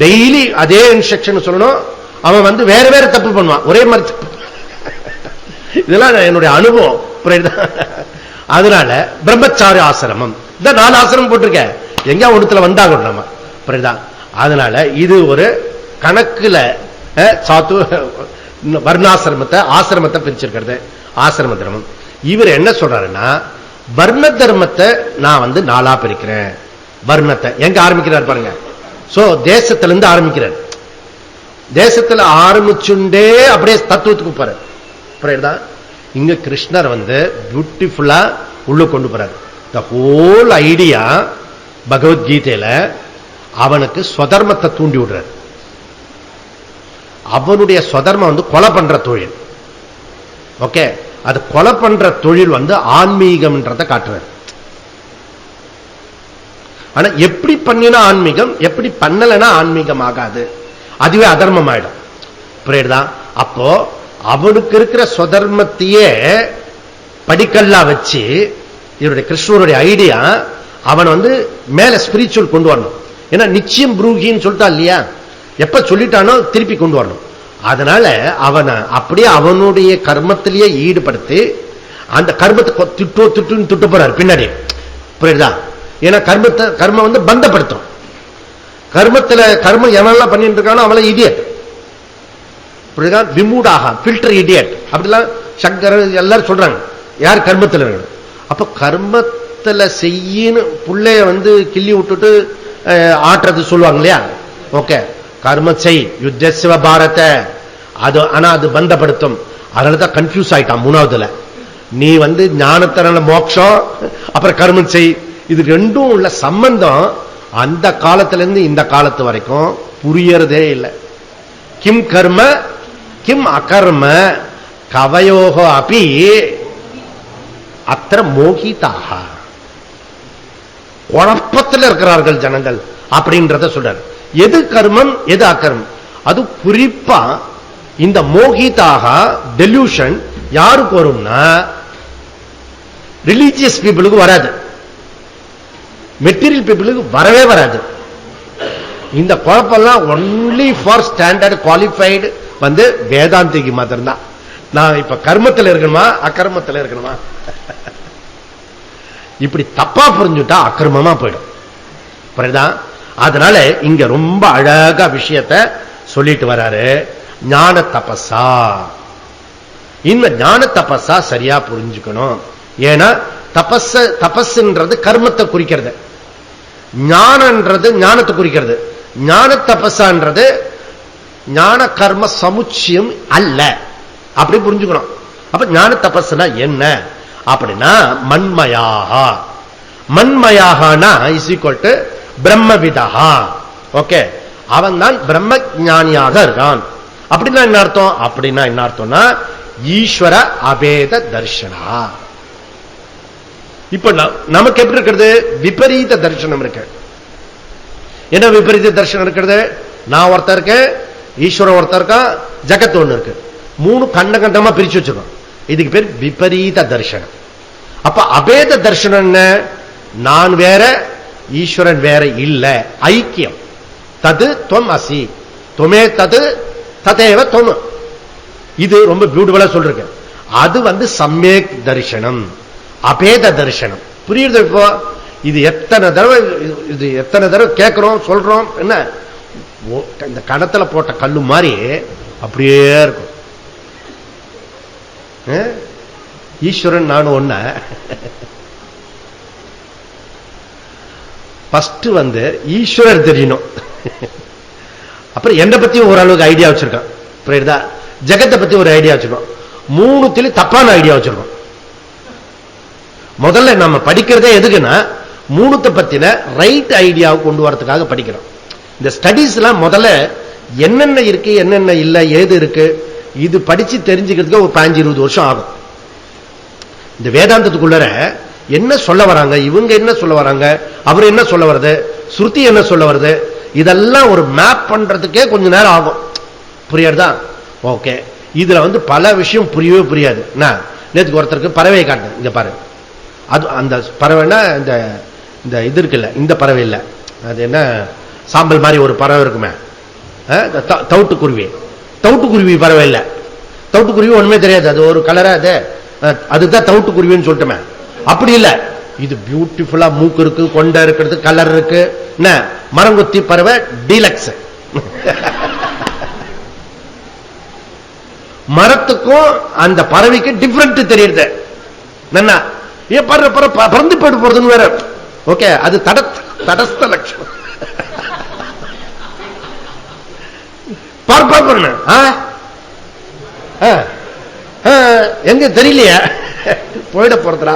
டெய்லி அதே இன்ஸ்ட்ரக்ஷன் சொல்லணும். அவன் வேற வேற தப்பு பண்ணுவான், ஒரே மாதிரி தப்பு. இதெல்லாம் என்னுடைய அனுபவம். புரியுதா? அதனால பிரம்மச்சாரி ஆசிரமம் இந்த 4 ஆசிரமம் போட்டிருக்க, எங்க ஒண்ணுத்துல வந்தாகணும் நம்ம. புரியுதா? அதனால இது ஒரு கணக்குல சாத்து வர்ணாசிரமத்தை ஆசிரமத்தை பிரிச்சிருக்கிறது. ஆசிரம தர்மம் இவர் என்ன சொல்றாருன்னா, வர்ண தர்மத்தை நான் 4ஆ பிரிக்கிறேன். வர்ணத்தை எங்க ஆரம்பிக்கிறார் பாருங்க. சோ தேசத்திலிருந்து ஆரம்பிக்கிறார். தேசத்துல ஆரம்பிச்சுண்டே அப்படியே தத்துவத்துக்கு போறார். புரியுதா? இங்க கிருஷ்ணர் பியூட்டிஃபுல்லா உள்ள கொண்டு போறார். த ஹோல் ஐடியா பகவத்கீதையில அவனுக்கு ஸ்வதர்மத்தை தூண்டி விடுறார். அவனுடைய ஸ்வதர்மம் கொலை பண்ற தொழில். ஓகே, அது கொலை பண்ற தொழில் ஆன்மீகம்ன்றதை காட்டுறார். ஆனா எப்படி பண்ணினா ஆன்மீகம், எப்படி பண்ணலன்னா ஆன்மீகம் ஆகாது, அதுவே அதர்மம் ஆயிடும். புரியுதா? அப்போ அவனுக்கு இருக்கிற ஸ்வதர்மத்தையே படிக்கல்லா வச்சு இவருடைய கிருஷ்ணருடைய ஐடியா அவன் மேல ஸ்பிரிச்சுவல் கொண்டு வரணும். ஏன்னா நிச்சயம் புரூகின்னு சொல்லிட்டா இல்லையா, எப்ப சொல்லிட்டானோ திருப்பி கொண்டு வரணும். அதனால அவனை அப்படியே அவனுடைய கர்மத்திலேயே ஈடுபடுத்தி அந்த கர்மத்தை திட்டுன்னு திட்டு போறாரு பின்னாடி. புரியுதா? ஏன்னா கர்மம் பந்தப்படுத்தும். கர்மத்துல கர்மம் எவனெல்லாம் பண்ணிட்டு இருக்கானோ அவளை இடியட். புரியுதா? விமூடாக ஃபில்டர் இடியட் அப்படிலாம் சங்கர் எல்லாரும் சொல்றாங்க. யார் கர்மத்தில் இருக்கணும். அப்ப கர்மத்துல செய்யின்னு புள்ளைய கிள்ளி விட்டுட்டு ஆட்டுறது சொல்லுவாங்க இல்லையா. ஓகே, கர்ம செய் யுத்தசிவ பாரத, அது ஆனா அது பந்தப்படுத்தும். அதனாலதான் கன்ஃபியூஸ் ஆயிட்டான் 3வதுல. நீ ஞானத்தினால மோட்சம், அப்புறம் கர்மம் செய், இது ரெண்டும் உள்ள சம்பந்தம் அந்த காலத்திலிருந்து இந்த காலத்து வரைக்கும் புரியறதே இல்லை. கிம் கர்ம கிம் அகர்ம கவயோகோ அப்பி அத்திர மோகிதாக. குழப்பத்தில் இருக்கிறார்கள் ஜனங்கள் அப்படின்றத சொல்றார். எது கர்மம் எது அகர்மம், அது குறிப்பா இந்த மோகிதாக டெல்யூஷன் யாருக்கு வரும்னா ரிலீஜியஸ் பீப்புளுக்கு வராது, மெட்டீரியல் பீப்புளுக்கு வரவே வராது. இந்த குழப்பம்லாம் ஒன்லி ஃபார் ஸ்டாண்டர்ட் குவாலிஃபைடு வேதாந்திக்கு மாத்திரம் தான். நான் இப்ப கர்மத்தில் இருக்கணுமா அக்கர்மத்தில் இருக்கணுமா, இப்படி தப்பா புரிஞ்சுட்டா அக்கிரமமா போயிடும். புரியுதா? அதனால இங்க ரொம்ப அழகா விஷயத்தை சொல்லிட்டு வராரு. ஞான தபஸா, இந்த ஞான தபஸா சரியா புரிஞ்சுக்கணும். ஏன்னா தபஸ்ன்றது கர்மத்தை குறிக்கிறது, ஞானன்றது ஞானத்தை குறிக்கிறது. ஞான தபஸான்றது ஞான கர்ம சமுச்சயம் அல்ல, அப்படி புரிஞ்சுக்கணும். அப்ப ஞான தபஸ்னா என்ன அப்படின்னா, மண்மயாக. மண்மயாகனா இஸ் ஈக்குவல் டு பிரம்மவிதா. ஓகே, அவன் தான் பிரம்ம ஞானியாக இருக்கான். அப்படின்னா என்ன அர்த்தம்? அப்படின்னா என்ன அர்த்தம்னா ஈஸ்வர அபேத தர்ஷனா. இப்ப நமக்கு எப்படி இருக்கிறது? விபரீத தரிசனம் இருக்கு. என்ன விபரீத தரிசனம் இருக்கிறது? நான் ஒருத்தர் இருக்கேன், ஈஸ்வரன் ஒருத்தர் இருக்கான், ஜகத் ஒண்ணு இருக்கு. மூணு கண்ட கண்டமா பிரிச்சு வச்சிருக்கோம். இதுக்கு பேர் விபரீத தரிசனம். அப்ப அபேத தரிசனம் என்ன? நான் வேற ஈஸ்வரன் வேற இல்ல, ஐக்கியம். தது துவம் அசி, துமே தது ததேவ துவம். இது ரொம்ப பியூட்டிஃபுல்லா சொல்றேன். அது சம்யக் தரிசனம், அபேத தரிசனம். புரியுது? இப்போ இது எத்தனை தடவை கேட்கிறோம், சொல்றோம். என்ன இந்த கணத்துல போட்ட கல்லு மாதிரி அப்படியே இருக்கும். ஈஸ்வரன் நானும் ஒண்ண. ஃபர்ஸ்ட் ஈஸ்வரர் தெரியணும். அப்புறம் என்னை பத்தி ஓரளவுக்கு ஐடியா வச்சிருக்கான். புரியுதா? ஜெகத்தை பத்தி ஒரு ஐடியா வச்சிருக்கோம். மூணுத்திலும் தப்பான ஐடியா வச்சிருக்கோம். முதல்ல நம்ம படிக்கிறதே எதுக்குன்னா மூணுத்தை பத்தின ரைட் ஐடியாவை கொண்டு வரதுக்காக படிக்கிறோம். இந்த ஸ்டடிஸ் எல்லாம் முதல்ல என்னென்ன இருக்கு, என்னென்ன இல்ல, ஏது இருக்கு, இது படிச்சு தெரிஞ்சுக்கிறதுக்கு ஒரு 15-20 வருஷம் ஆகும். இந்த வேதாந்தத்துக்குள்ள என்ன சொல்ல வராங்க, இவங்க என்ன சொல்ல வராங்க, அவர் என்ன சொல்ல வருது, ஸ்ருதி என்ன சொல்ல வருது, இதெல்லாம் ஒரு மேப் பண்றதுக்கே கொஞ்ச நேரம் ஆகும். புரியுறதா? ஓகே. இதுல பல விஷயம் புரியவே புரியாது. நேற்றுக்கு ஒருத்தருக்கு பறவை காட்டு, இங்க பாரு. அது அந்த பறவைன்னா இந்த இது இருக்குல்ல, இந்த பறவை இல்ல, அது என்ன சாம்பல் மாதிரி ஒரு பறவை இருக்குமே, தவுட்டுக்குருவி. தவுட்டுக்குருவி பறவை இல்ல. தவுட்டுக்குருவி ஒண்ணுமே தெரியாது, அது ஒரு கலரா, அதுதான் தவுட்டுக்குருவின்னு சொல்லிட்டுமே. அப்படி இல்ல, இது பியூட்டிஃபுல்லா மூக்கு இருக்கு, கொண்ட இருக்கிறது, கலர் இருக்கு. என்ன மரங்குத்தி பறவை டீலக்ஸ். மரத்துக்கும் அந்த பறவைக்கு டிஃபரெண்ட் தெரியுது. என்ன ஏன் பறந்து போயிட்டு போறதுன்னு வேற. ஓகே, அது தடஸ்த லட்சணம். எங்க தெரியலையா? போயிட போறதுடா.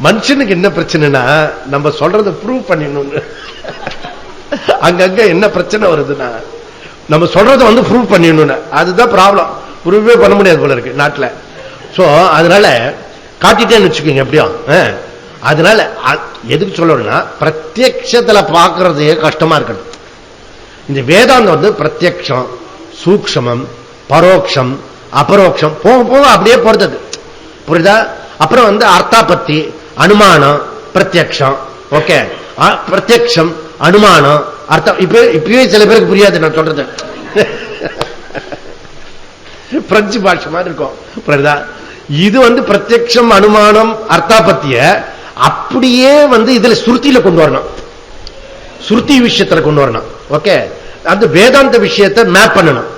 மனுஷனுக்கு என்ன பிரச்சனைனா நம்ம சொல்றதை ப்ரூவ் பண்ணிடணும். அங்கங்க என்ன பிரச்சனை வருதுன்னா நம்ம சொல்றதை ப்ரூவ் பண்ணிடணும். அதுதான் ப்ராப்ளம். ப்ரூவே பண்ண முடியாது போல இருக்கு நாட்டுல. சோ அதனால காட்டிட்டேன்னு வச்சுக்கோங்க எப்படியும். அதனால எதுக்கு சொல்லணும்னா பிரத்யக்ஷத்துல பார்க்கறதே கஷ்டமா இருக்கு. இந்த வேதாந்தம் பிரத்யக்ஷம், சூக்ஷமம், பரோட்சம், அபரோக்ஷம் போக போக அப்படியே போறது. புரியுதா? அப்புறம் அர்த்தாபத்தி, அனுமானம், பிரத்யக்ஷம். ஓகே, பிரத்யக்ஷம், அனுமானம், அர்த்தம். இப்பவே சில பேருக்கு புரியாது நான் சொல்றது. பிரெஞ்சு பாஷை மாதிரி இருக்கும். புரியுதா? இது பிரத்யக்ஷம், அனுமானம், அர்த்தாபத்திய அப்படியே இதுல சுருத்தியில கொண்டு வரணும், சுருத்தி விஷயத்துல கொண்டு வரணும். ஓகே, அந்த வேதாந்த விஷயத்தை மேப் பண்ணணும்.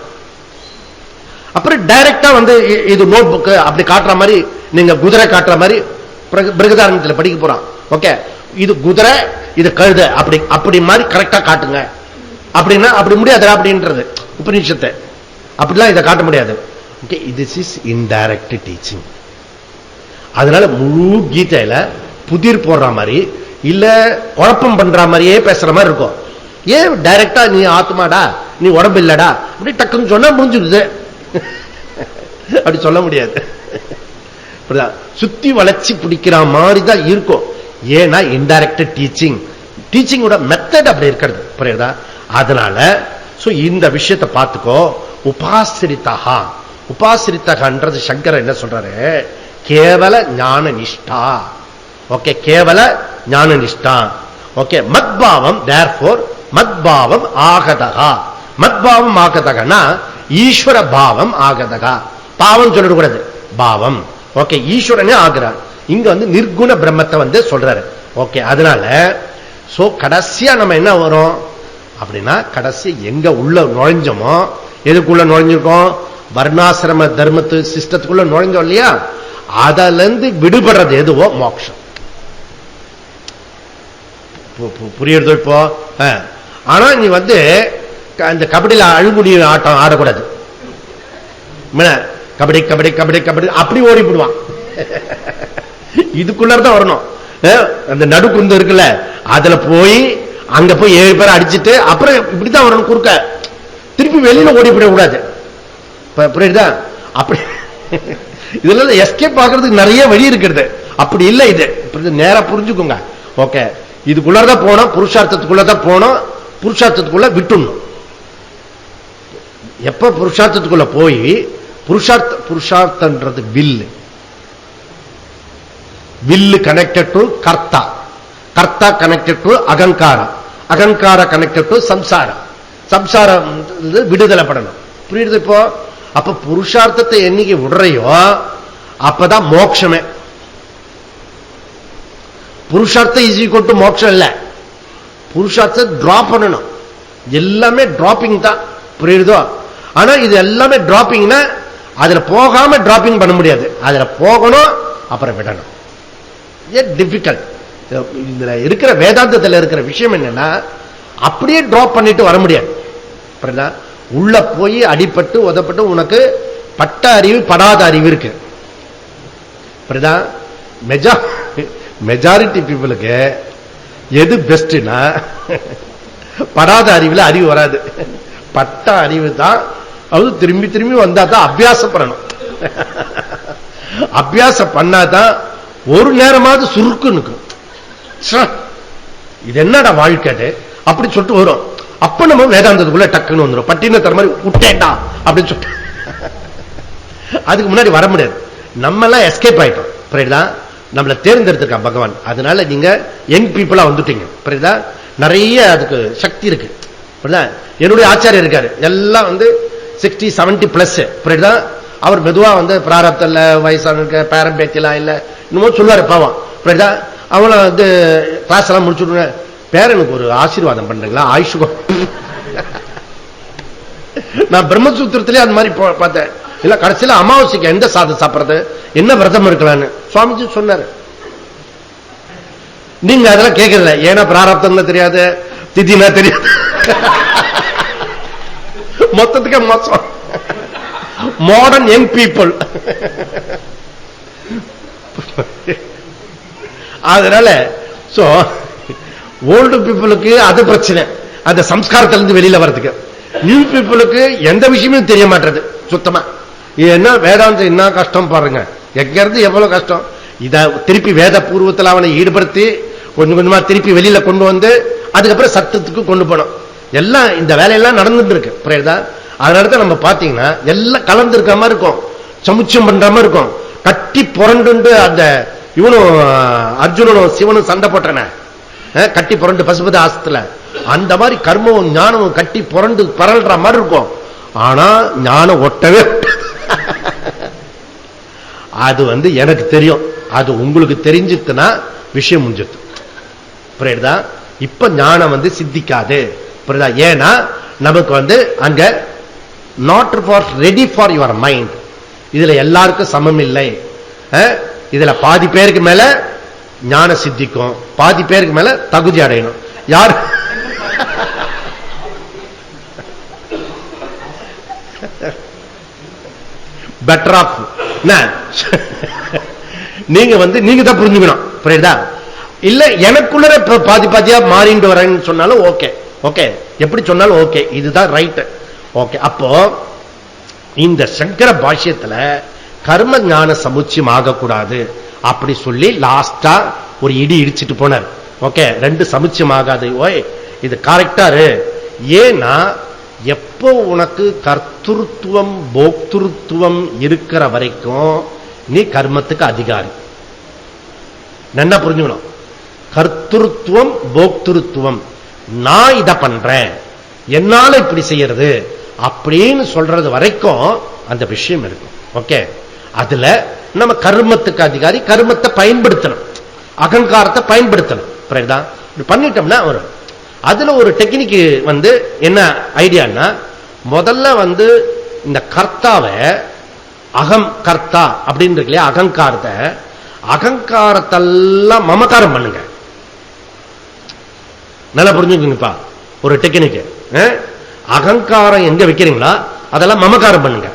அப்புறம் டைரக்டா இது நோட் புக் அப்படி காட்டுற மாதிரி, நீங்க குதிரை காட்டுற மாதிரி பிருகதாரண்யத்தில் படிக்க போறான். ஓகே, இது குதிரை, இது கழுத, அப்படி மாதிரி கரெக்டா காட்டுங்க அப்படின்னா அப்படி முடியாது அப்படின்றது உபநிஷத்தை. அப்படிலாம் இதை காட்ட முடியாது. Okay, this is indirect teaching. அதனால முழு கீதையில புதிர் போடுற மாதிரி இல்ல குழப்பம் பண்ற மாதிரியே பேசுற மாதிரி இருக்கும். ஏன் டைரக்டா நீ ஆத்மாடா, நீ உடம்பு இல்லடா அப்படி டக்குன்னு சொன்னா முடிஞ்சிருது. அப்படி சொல்ல முடியாது. சுத்தி வளைச்சி பிடிக்கிற மாதிரி தான் இருக்கும். ஏன்னா இன்டைரக்ட் டீச்சிங், டீச்சிங்கோட மெத்தட் அப்படி இருக்கிறது. புரியுதா? அதனால இந்த விஷயத்தை பார்த்துக்கோ. உபாசிரிதா, உபாசிரித்தகன்றது சங்கரர் என்ன சொல்றாரு? கேவல ஞான நிஷ்டா. ஓகே, கேவல ஞான நிஷ்டா. Okay, மத்பாவம், therefore மத்பாவம் ஆகதகா. மத்பாவம் ஆகதகனா ஈஸ்வர பாவம் ஆகதகா. பாவம் சொல்லக்கூடாது, பாவம். ஓகே, ஈஸ்வரனே ஆகிறார். இங்க நிர்குண பிரம்மத்தை சொல்றாரு. ஓகே, அதனால கடைசியா நம்ம என்ன வரும் அப்படின்னா, கடைசி எங்க உள்ள நுழைஞ்சோமோ, எதுக்குள்ள நுழைஞ்சிருக்கோம்? வர்ணாசிரம தர்மத்து சிஸ்டத்துக்குள்ள நுழைஞ்சோம் இல்லையா? அதுல இருந்து விடுபடுறது எதுவோ மோட்சம். புரியுறதோ இப்போ? ஆனா நீ இந்த கபடியில அழுகுடி ஆட்டம் ஆடக்கூடாது. கபடி கபடி கபடி கபடி அப்படி ஓடி போடுவான். இதுக்குள்ளதான் வரணும். அந்த நடுக்குந்து இருக்குல்ல, அதுல போய் அங்க போய் 7 பேரை அடிச்சுட்டு அப்புறம் இப்படிதான் வரணும் குறுக்க, திருப்பி வெளியில ஓடி போயிட கூடாது. புரியுதா? அப்படி இதுல எஸ்கேப் ஆகிறதுக்கு நிறைய வழி இருக்கிறது. அப்படி இல்லை, இது நேரா புரிஞ்சுக்கோங்க. ஓகே, இதுக்குள்ளதான் போனோம், புருஷார்த்தத்துக்குள்ளதான் போனோம், புருஷார்த்தத்துக்குள்ள விட்டுணும். எப்ப புருஷார்த்தத்துக்குள்ள போய் புருஷார்த்தன்றது வில்லு, வில்லு கனெக்டட் டு கர்த்தா, கர்த்தா கனெக்டட் டு அகங்காரம், அகங்கார கனெக்டட் டு சம்சாரம், சம்சாரம் விடுதலை படணும். புரியுது இப்போ? அப்ப புருஷார்த்தத்தை என்னைக்கு விடுறையோ அப்பதான் மோட்சமே. புருஷார்த்தம் இஸ் ஈக்குவல் டு மோட்சம் இல்ல, புருஷார்த்தத்தை டிராப் பண்ணணும். எல்லாமே டிராப்பிங் தான். புரியுதோ? ஆனா இது எல்லாமே டிராப்பிங்னா அதுல போகாம டிராப்பிங் பண்ண முடியாது, அதுல போகணும் அப்புறம் விடணும். டிஃபிகல்ட். இதுல இருக்கிற வேதாந்தத்தில் இருக்கிற விஷயம் என்னன்னா அப்படியே டிராப் பண்ணிட்டு வர முடியாது. உள்ள போய் அடிபட்டு உதப்பட்டு உனக்கு பட்ட அறிவு படாத அறிவு இருக்கு. மெஜாரிட்டி பீப்புளுக்கு எது பெஸ்ட்னா படாத அறிவுல அறிவு வராது, பட்ட அறிவு தான். அது திரும்பி திரும்பி வந்தா தான் அபியாசம் பண்ணணும். அபியாசம் பண்ணாதான் ஒரு நேரமாவது சுருக்கு நிற்கும். இது என்னடா வாழ்க்கை அப்படி சொல்லிட்டு வரும். அப்ப நம்ம வேதாந்தத்துக்குள்ள டக்குன்னு வந்துடும். பட்டின தர மாதிரி விட்டேன்டா அப்படின்னு சொல்லிட்டு அதுக்கு முன்னாடி வர முடியாது. நம்ம எல்லாம் எஸ்கேப் ஆயிட்டோம். புரியுதா? நம்மளை தேர்ந்தெடுத்திருக்கான் பகவான். அதனால நீங்க யங் பீப்புளா வந்துட்டீங்க. புரியுதா? நிறைய அதுக்கு சக்தி இருக்கு. என்னுடைய ஆச்சாரியர் இருக்காரு, எல்லாம் 60-70+. புரியுதா? அவர் மெதுவா பிராரப்தம் இல்ல, வயசான பேரம் பேச்சலாம் இல்ல, இன்னமும் சொல்லுவாரு பாவம். புரியுதா? அவங்கள கிளாஸ் எல்லாம் முடிச்சுடுங்க, பேரனுக்கு ஒரு ஆசீர்வாதம் பண்றீங்களா, ஆயுஷுகம். நான் பிரம்மசூத்திரத்திலே அந்த மாதிரி பார்த்தேன். இல்ல கடைசியில அமாவாசைக்கு எந்த சாதம் சாப்பிடுறது, என்ன விரதம் இருக்கலான்னு சுவாமிஜி சொன்னாரு. நீங்க அதெல்லாம் கேட்கல, ஏன்னா பிராரப்தம் தெரியாது, திதினா தெரியாது, மொத்தத்துக்கு மோசம். Modern young people. அதனால ஓல்டு பீப்புளுக்கு அது பிரச்சனை, அந்த சம்ஸ்காரத்திலிருந்து வெளியில வர்றதுக்கு. நியூ பீப்புளுக்கு எந்த விஷயமும் தெரிய மாட்டது சுத்தமா. என்ன வேதாந்தம் என்ன கஷ்டம் பாருங்க, எங்க இருந்து எவ்வளவு கஷ்டம். இத திருப்பி வேத பூர்வத்தில் அவனை ஈடுபடுத்தி கொஞ்சம் கொஞ்சமா திருப்பி வெளியில கொண்டு வந்து அதுக்கப்புறம் சத்தத்துக்கு கொண்டு போனோம். எல்லாம் இந்த வேலையெல்லாம் நடந்துட்டு இருக்கு. புரியுதா? அதனால நம்ம பாத்தீங்கன்னா எல்லாம் கலந்து இருக்க மாதிரி இருக்கும், சமுச்சம் பண்ற மாதிரி இருக்கும். கட்டி புரண்டு அந்த இவனும் அர்ஜுனனும் சிவனும் சண்டை போட்டன, கட்டி புரண்டு பசுபதி ஆசத்துல அந்த மாதிரி கர்மமும் ஞானமும் கட்டி புரண்டு பரல்ற மாதிரி இருக்கும். ஆனா ஞானம் ஒட்டவே அது எனக்கு தெரியும், அது உங்களுக்கு தெரிஞ்சிட்டுனா விஷயம் முடிஞ்சிட்டு. புரியுதா? இப்ப ஞானம் சித்திக்காது. புரியுதா? ஏன்னா நமக்கு அங்க not for ready for your mind. இதுல எல்லாருக்கும் சமம் இல்லை. இதுல பாதி பேருக்கு மேல ஞான சித்திக்கும், பாதி பேருக்கு மேல தகுதி அடையணும். யார் பெட்டர் ஆஃப் நீங்க நீங்க தான் புரிஞ்சுக்கணும். புரியுதா? இல்ல எனக்குள்ள பாதி பாதியா மாறிட்டு வரேன்னு சொன்னாலும் ஓகே, ஓகே, எப்படி சொன்னாலும் ஓகே, இதுதான் ரைட். ஓகே, அப்போ இந்த சங்கர பாஷ்யத்துல கர்ம ஞான சமுச்சியம் ஆகக்கூடாது அப்படி சொல்லி லாஸ்டா ஒரு இடி இடிச்சிட்டு போனார். ஓகே, ரெண்டு சமுச்சியம் ஆகாது, ஓய் இது கரெக்டாரு. ஏன்னா எப்போ உனக்கு கர்த்தృత్వం போக்திருத்துவம் இருக்கிற வரைக்கும் நீ கர்மத்துக்கு அதிகாரி. நல்லா புரிஞ்சுக்கணும். கர்த்தృత్వం போக்திருத்துவம், நான் இதை பண்றேன் என்னால இப்படி செய்யறது அப்படின்னு சொல்றது வரைக்கும் அந்த விஷயம் இருக்கும். ஓகே, அதுல நம்ம கர்மத்துக்கு அதிகாரி, கர்மத்தை பயன்படுத்தணும், அகங்காரத்தை பயன்படுத்தணும். பண்ணிட்டோம்னா வரும். அதுல ஒரு டெக்னிக் என்ன ஐடியான்னா, முதல்ல இந்த கர்த்தாவை அகம் கர்த்தா அப்படின்னு இருக்கு இல்லையா, அகங்காரத்தை, அகங்காரத்தெல்லாம் மமகாரம் பண்ணுங்க. நல்லா புரிஞ்சுக்குங்கப்பா ஒரு டெக்னிக். அகங்காரம் எங்க வைக்கிறீங்களா அதெல்லாம் மமகாரம் பண்ணுங்க.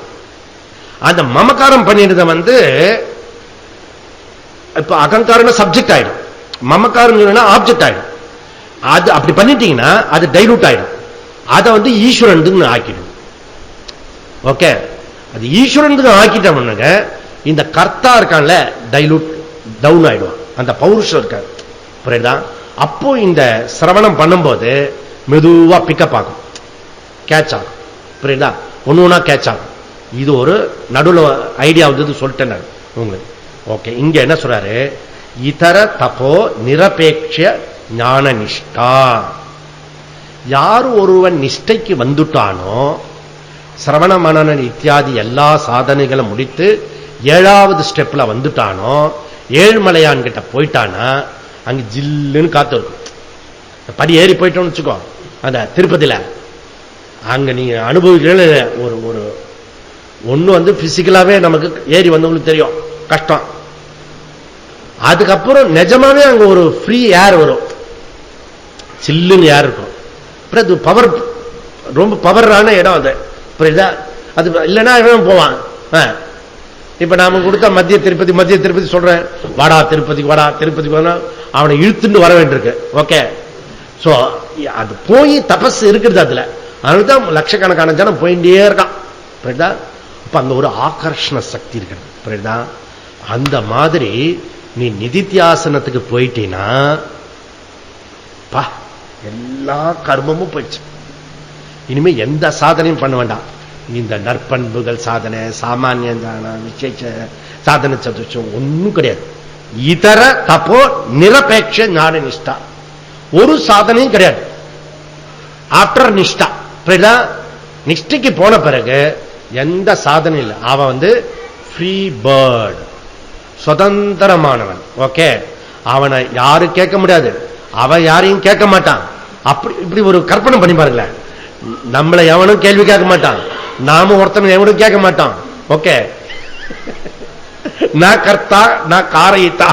அந்த மமகாரம் பண்ணிடுத இப்ப அகங்காரம் சப்ஜெக்ட் ஆயிடும். மமக்காரம் ஆப்ஜெக்ட் ஆயிடும். அது அப்படி பண்ணிட்டீங்கன்னா அது டைலூட் ஆயிடும். அதை ஈஸ்வரன் ஆக்கிடும். ஓகே, அது ஈஸ்வரன் ஆக்கிட்டோம்னாங்க இந்த கர்த்தா இருக்கான்ல டைலூட் டவுன் ஆயிடுவான். அந்த பௌருஷம் இருக்காது. புரியுதா? அப்போ இந்த சிரவணம் பண்ணும்போது மெதுவா பிக்கப் ஆகும், கேட்ச் ஆகும். புரியுதா? ஒண்ணு ஒண்ணா கேட்ச் ஆகும். இது ஒரு நடுவில் ஐடியா சொல்லிட்டேன் நான் உங்களுக்கு. ஓகே, இங்க என்ன சொல்றாரு? இதர தபோ நிரபேட்ச ஞான நிஷ்டா. யார் ஒருவன் நிஷ்டைக்கு வந்துட்டானோ, சிரவண மனன இத்தியாதி எல்லா சாதனைகளும் முடித்து 7வது ஸ்டெப்ல வந்துட்டானோ, ஏழ்மலையான் கிட்ட போயிட்டானா அங்க ஜில்லுன்னு காத்து இருக்கும். படி ஏறி போயிட்டோம்னு வச்சுக்கோ, அந்த திருப்பதியில அங்க நீங்க அனுபவிக்கிற ஒரு ஒண்ணு பிசிக்கலாவே நமக்கு ஏறி வந்தவங்களுக்கு தெரியும் கஷ்டம். அதுக்கப்புறம் நிஜமாவே அங்க ஒரு ஃப்ரீ ஏர் வரும், சில்லுன்னு ஏர் இருக்கும். அது பவர், ரொம்ப பவரான இடம் அது. புரியுதா? அது இல்லைன்னா போவான். இப்ப நாம கொடுத்த மத்திய திருப்பதி சொல்றேன், வாடா திருப்பதிக்கு வாடா திருப்பதிக்கு வாடா, அவனை இழுத்துட்டு வர வேண்டியிருக்கு. ஓகே, சோ அது போய் தபஸ் இருக்கிறது அதுல. அதனால்தான் லட்சக்கணக்கான ஜனம் போயிட்டே இருக்கான். புரியுதா? அப்ப அங்க ஒரு ஆகர்ஷண சக்தி இருக்கிறது. புரியுதா? அந்த மாதிரி நீ நிதித்தியாசனத்துக்கு போயிட்டீன்னா எல்லா கர்மமும் போயிடுச்சு. இனிமே எந்த சாதனையும் பண்ண வேண்டாம். இந்த நற்பண்புகள் சாதனை, சாமானிய விசேஷ சாதனை சதுர்ச்சம் ஒன்னும் கிடையாது. இதர தப்போ நிரபேட்ச ஞான நிஷ்டா ஒரு சாதனையும் கிடையாது. ஆஃப்டர் நிஷ்டா. நிஷ்டைக்கு போன பிறகு எந்த சாதனை இல்லை. அவன் ஃப்ரீ பேர்ட், சுதந்திரமானவன். ஓகே, அவனை யாரும் கேட்க முடியாது, அவன் யாரையும் கேட்க மாட்டான். அப்படி இப்படி ஒரு கற்பனை பண்ணி பாருங்களேன். நம்மளை எவனும் கேள்வி கேட்க மாட்டான், நாம ஒருத்தனை எவனும் கேட்க மாட்டான். ஓகே, நான் கர்த்தா நான் காரயித்தா.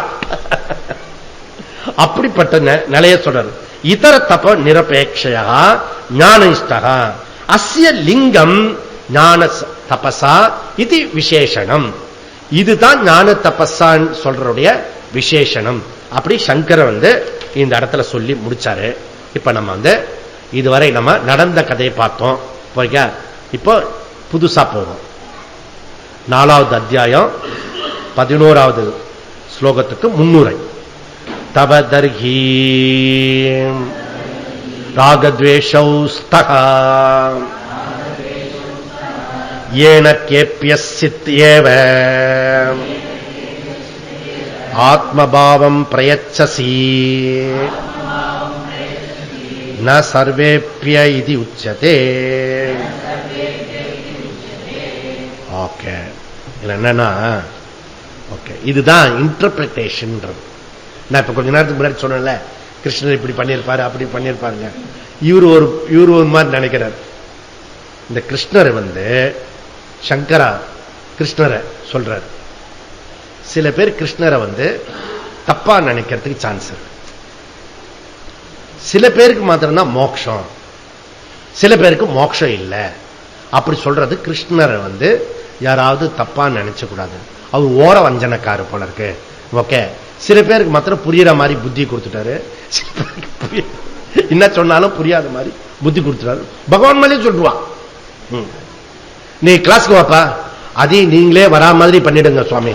அப்படிப்பட்ட நிலைய சொல்றாரு. இதர தப நிரபேட்சையா ஞானிஷ்டா அஸ்ய லிங்கம் ஞான தபசா இது விசேஷனம். இதுதான் ஞான தபஸான்னு சொல்றதுடைய விசேஷனம். அப்படி சங்கர் இந்த இடத்துல சொல்லி முடிச்சாரு. இப்ப நம்ம இதுவரை நம்ம நடந்த கதையை பார்த்தோம். இப்போ புதுசா போவோம். 4வது அத்தியாயம் 11வது ஸ்லோகத்துக்கு முன்னுரை. தவதர்ஹி ராகத்வேஷௌ ஸ்தஹா ஏன கேப்யஸ்ஸித் ஏவ ஆத்மபாவம் பிரயச்சசி ந சர்வேப்ய இதி உச்சதே. ஓகே, என்னன்னா ஓகே, இதுதான் இன்டர்பிரிட்டேஷன். நான் இப்ப கொஞ்ச நேரத்துக்கு முன்னாடி சொன்னேன்ல, கிருஷ்ணர் இப்படி பண்ணியிருப்பாரு அப்படி பண்ணியிருப்பாருங்க. இவரு ஒரு மாதிரி நினைக்கிறார். இந்த கிருஷ்ணர் சங்கரா கிருஷ்ணரை சொல்றார். சில பேர் கிருஷ்ணரை தப்பா நினைக்கிறதுக்கு சான்ஸ் இருக்கு. சில பேருக்கு மாத்திரம்தான் மோட்சம், சில பேருக்கு மோட்சம் இல்லை. அப்படி சொல்றது கிருஷ்ணரை யாராவது தப்பா நினைச்ச கூடாது. அவர் ஓர வஞ்சனக்காரு போல இருக்கு. ஓகே, சில பேருக்கு மாத்திரம் புரியுற மாதிரி புத்தி கொடுத்துட்டாரு, சில பேருக்கு என்ன சொன்னாலும் புரியாத மாதிரி புத்தி கொடுத்துட்டாரு. பகவான் மேலே சொல்லுவான், நீ கிளாஸ்க்கு வாப்பா, அதையும் நீங்களே வரா மாதிரி பண்ணிடுங்க சுவாமி.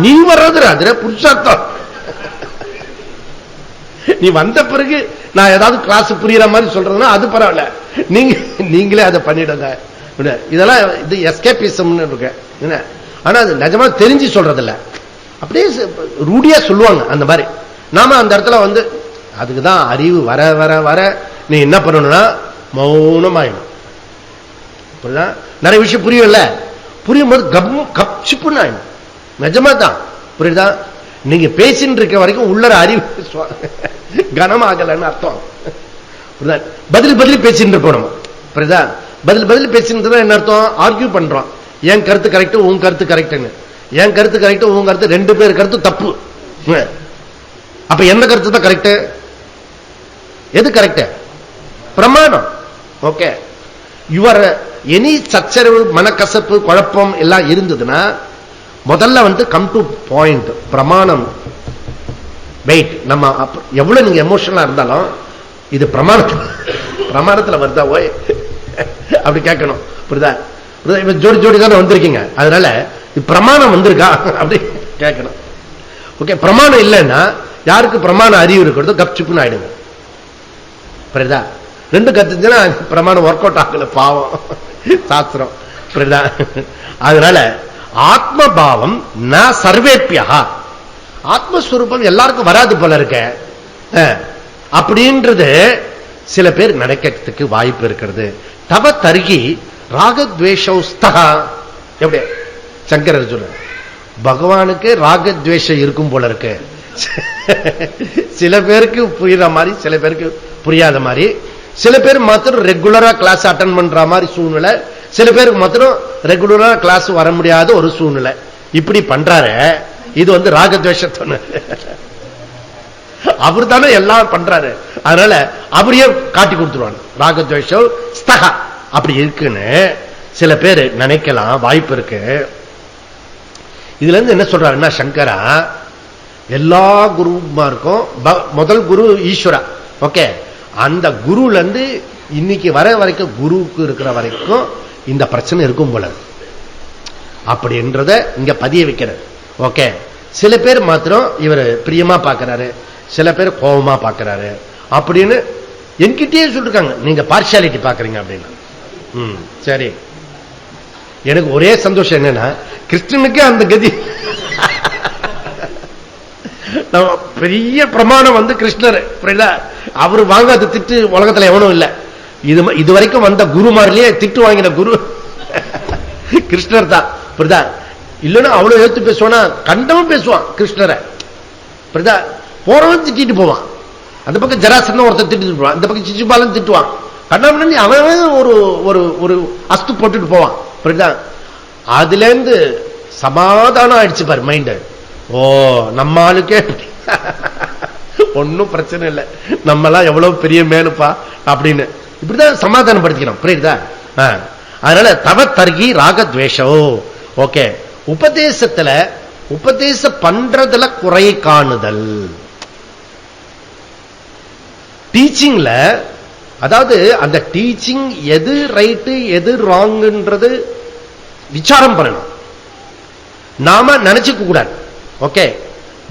நீ வர்றது அதுல புருஷார்த்தம். நீ வந்த பிறகு நான் ஏதாவது கிளாஸ் புரியுற மாதிரி சொல்றதுன்னா அது பரவாயில்ல, நீங்களே அதை பண்ணிடுங்க. இதெல்லாம் இது எஸ்கேபிசம் இருக்கு. ஆனா அது நிஜமா தெரிஞ்சு சொல்றதில்ல, அப்படியே ரூடியா சொல்லுவாங்க. அந்த மாதிரி நாம அந்த இடத்துல அதுக்குதான் அறிவு வர வர வர நீ என்ன பண்ணணும்னா மௌனமாயிடும். நிறைய விஷயம் புரியல, புரியும் போது கப்சிப்புன்னு ஆயிடும். நிஜமா தான் புரியுதா? நீங்க பேசிட்டு இருக்க வரைக்கும் உள்ளர அறிவு கனமாகலன்னு அர்த்தம். பதில் பேசிட்டு இருக்கணும். புரியுதா? பதில் பேசிட்டு என்ன அர்த்தம்? ஆர்கியூ பண்றோம். என் கருத்து கரெக்ட், உன் கருத்து கரெக்ட்னு. என் கருத்து கரெக்ட், உன் கருத்து, ரெண்டு பேர் கருத்து தப்பு. அப்ப எந்த கருத்து தான் கரெக்ட்? எது கரெக்ட்? பிரமாணம். ஓகே, யுவர் எனி சச்சரவு, மனக்கசப்பு, குழப்பம் எல்லாம் இருந்ததுன்னா முதல்ல கம் டு பாயிண்ட். பிரமாணம் வெயிட். நம்ம எவ்வளவு நீங்க எமோஷனலா இருந்தாலும் இது பிரமாணத்துல வருதா ஓய் அப்படி கேட்கணும். புரியுதா? ஜோடி ஜோடி தானே வந்திருக்கீங்க, அதனால பிரமாணம் வந்திருக்கா அப்படி கேட்கணும். ஓகே, பிரமாணம் இல்லைன்னா யாருக்கு பிரமாண அறிவு இருக்கிறதோ கப்சிப்புன்னு ஆயிடுங்க. புரியுதா? ரெண்டு கத்துச்சுன்னா பிரமாணம் ஒர்க் அவுட் ஆகல, பாவம் சாஸ்திரம். புரியுதா? அதனால ஆத்மபாவம் ந சர்வேப்பியா, ஆத்மஸ்வரூபம் எல்லாருக்கும் வராது போல இருக்க அப்படின்றது சில பேர் நடக்கிறதுக்கு வாய்ப்பு இருக்கிறது. தவ தருகி ராகத்வேஷஸ்தா. எப்படி சங்கரர் சொல்ற, பகவானுக்கு ராகத்வேஷம் இருக்கும் போல இருக்கு. சில பேருக்கு புரியுற மாதிரி, சில பேருக்கு புரியாத மாதிரி. சில பேர் மாத்திரம் ரெகுலரா கிளாஸ் அட்டன் பண்ற மாதிரி சூழ்நிலை, சில பேருக்கு மாத்திரம் ரெகுலரா கிளாஸ் வர முடியாத ஒரு சூழ்நிலை. இப்படி பண்றாரு. இது ராகத்வேஷத்தோன்னு அவர் தானே எல்லாம் பண்றாரு, அதனால அவரையே காட்டி கொடுத்துருவாங்க. ராகத்வேஷம் ஸ்தகா அப்படி இருக்குன்னு சில பேர் நினைக்கலாம், வாய்ப்பு இருக்கு. இதுல இருந்து என்ன சொல்றாருன்னா சங்கரா, எல்லா குருமாருக்கும் முதல் குரு ஈஸ்வரா. ஓகே, அந்த குருல இருந்து இன்னைக்கு வர வரைக்கும் குருவுக்கு இருக்கிற வரைக்கும் இந்த பிரச்சனை இருக்கும் போல அப்படின்றத இங்க பதிய வைக்கிறது. ஓகே, சில பேர் மாத்திரம் இவர் பிரியமா பாக்குறாரு, சில பேர் கோபமா பாக்குறாரு அப்படின்னு என்கிட்டயே சொல்லிருக்காங்க. நீங்க பார்ஷியாலிட்டி பாக்குறீங்க அப்படின்னு. சரி, எனக்கு ஒரே சந்தோஷம் என்னன்னா கிருஷ்ணனுக்கு அந்த கதி. பெரிய பிரமாணம் கிருஷ்ணர். அவரு வாங்காத திட்டு உலகத்துல எவனும் இல்ல. இதுவரைக்கும் வந்த குருமாரிலேயே திட்டு வாங்கின குரு கிருஷ்ணர் தான். புரியுதா? இல்லன்னா அவ்வளவு எழுத்து பேசுவானா, கண்டமும் பேசுவான் கிருஷ்ணரை. புரியுதா? போறவன் திட்டிட்டு போவான். அந்த பக்கம் ஜராசந்தன் ஒருத்தர் திட்டு போவான், அந்த பக்கம் சிச்சுபாலன் திட்டுவான். கண்ணாமணி அவன் ஒரு அஸ்து போட்டுட்டு போவான். புரியுதா? அதுல இருந்து சமாதானம் ஆயிடுச்சு பாரு மைண்ட். ஓ, நம்ம ஆளுக்கே ஒன்னும் பிரச்சனை இல்லை, நம்மலாம் எவ்வளவு பெரிய மேலுப்பா அப்படின்னு இப்படிதான் சமாதானம் படுத்திக்கிறோம். புரியுதா? அதனால தவ தர்கி ராகத்வேஷோ. ஓகே, உபதேசத்துல உபதேசம் பண்றதுல குறை காணுதல். டீச்சிங்ல, அதாவது அந்த டீச்சிங் எது ரைட்டு எது ராங்ன்றது விசாரம் பண்ணணும். நாம நினைச்சுக்க கூடாது. ஓகே,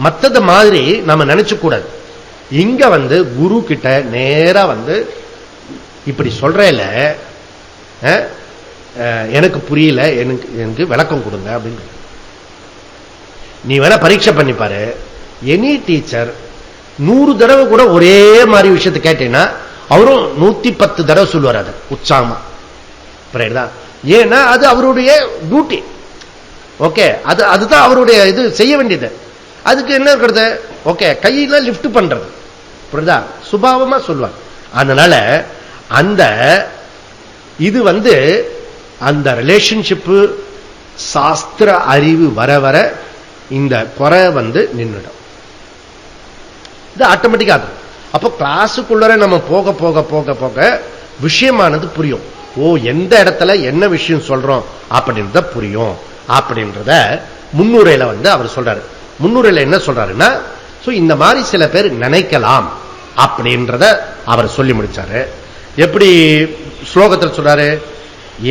மத்தது மாதிரி நாம நினைச்சுக்க கூடாது. இங்க குரு கிட்ட நேரா இப்படி சொல்றேல, எனக்கு புரியல, எனக்கு விளக்கம் கொடுங்க அப்படின்னு. நீ வேணா பரீட்சை பண்ணி பாரு. எனி டீச்சர் 100 தடவை கூட ஒரே மாதிரி விஷயத்தை கேட்டீங்கன்னா அவரும் 110 தடவை சொல்லுவார் அது உற்சாகமா. புரியுதா? ஏன்னா அது அவருடைய டியூட்டி. ஓகே, அதுதான் அவருடைய இது செய்ய வேண்டியது. அதுக்கு என்ன இருக்கிறது? ஓகே, கையில லிப்ட் பண்றது. புரியுதா? சுபாவமா சொல்லுவாங்க. அதனால அந்த இது அந்த ரிலேஷன்ஷிப்பு சாஸ்திர அறிவு வர வர இந்த குறை நின்றுடும். இது ஆட்டோமேட்டிக்கா. அப்ப கிளாஸுக்குள்ள நம்ம போக போக போக போக விஷயமானது புரியும். ஓ, எந்த இடத்துல என்ன விஷயம் சொல்றோம் அப்படின்றத புரியும் அப்படின்றத முன்னுரையில அவர் சொல்றாரு. முன்னுரையில என்ன சொல்றாருன்னா, இந்த மாதிரி சில பேர் நினைக்கலாம் அப்படின்றத அவர் சொல்லி முடிச்சாரு. எப்படி ஸ்லோகத்தில் சொல்றாரு?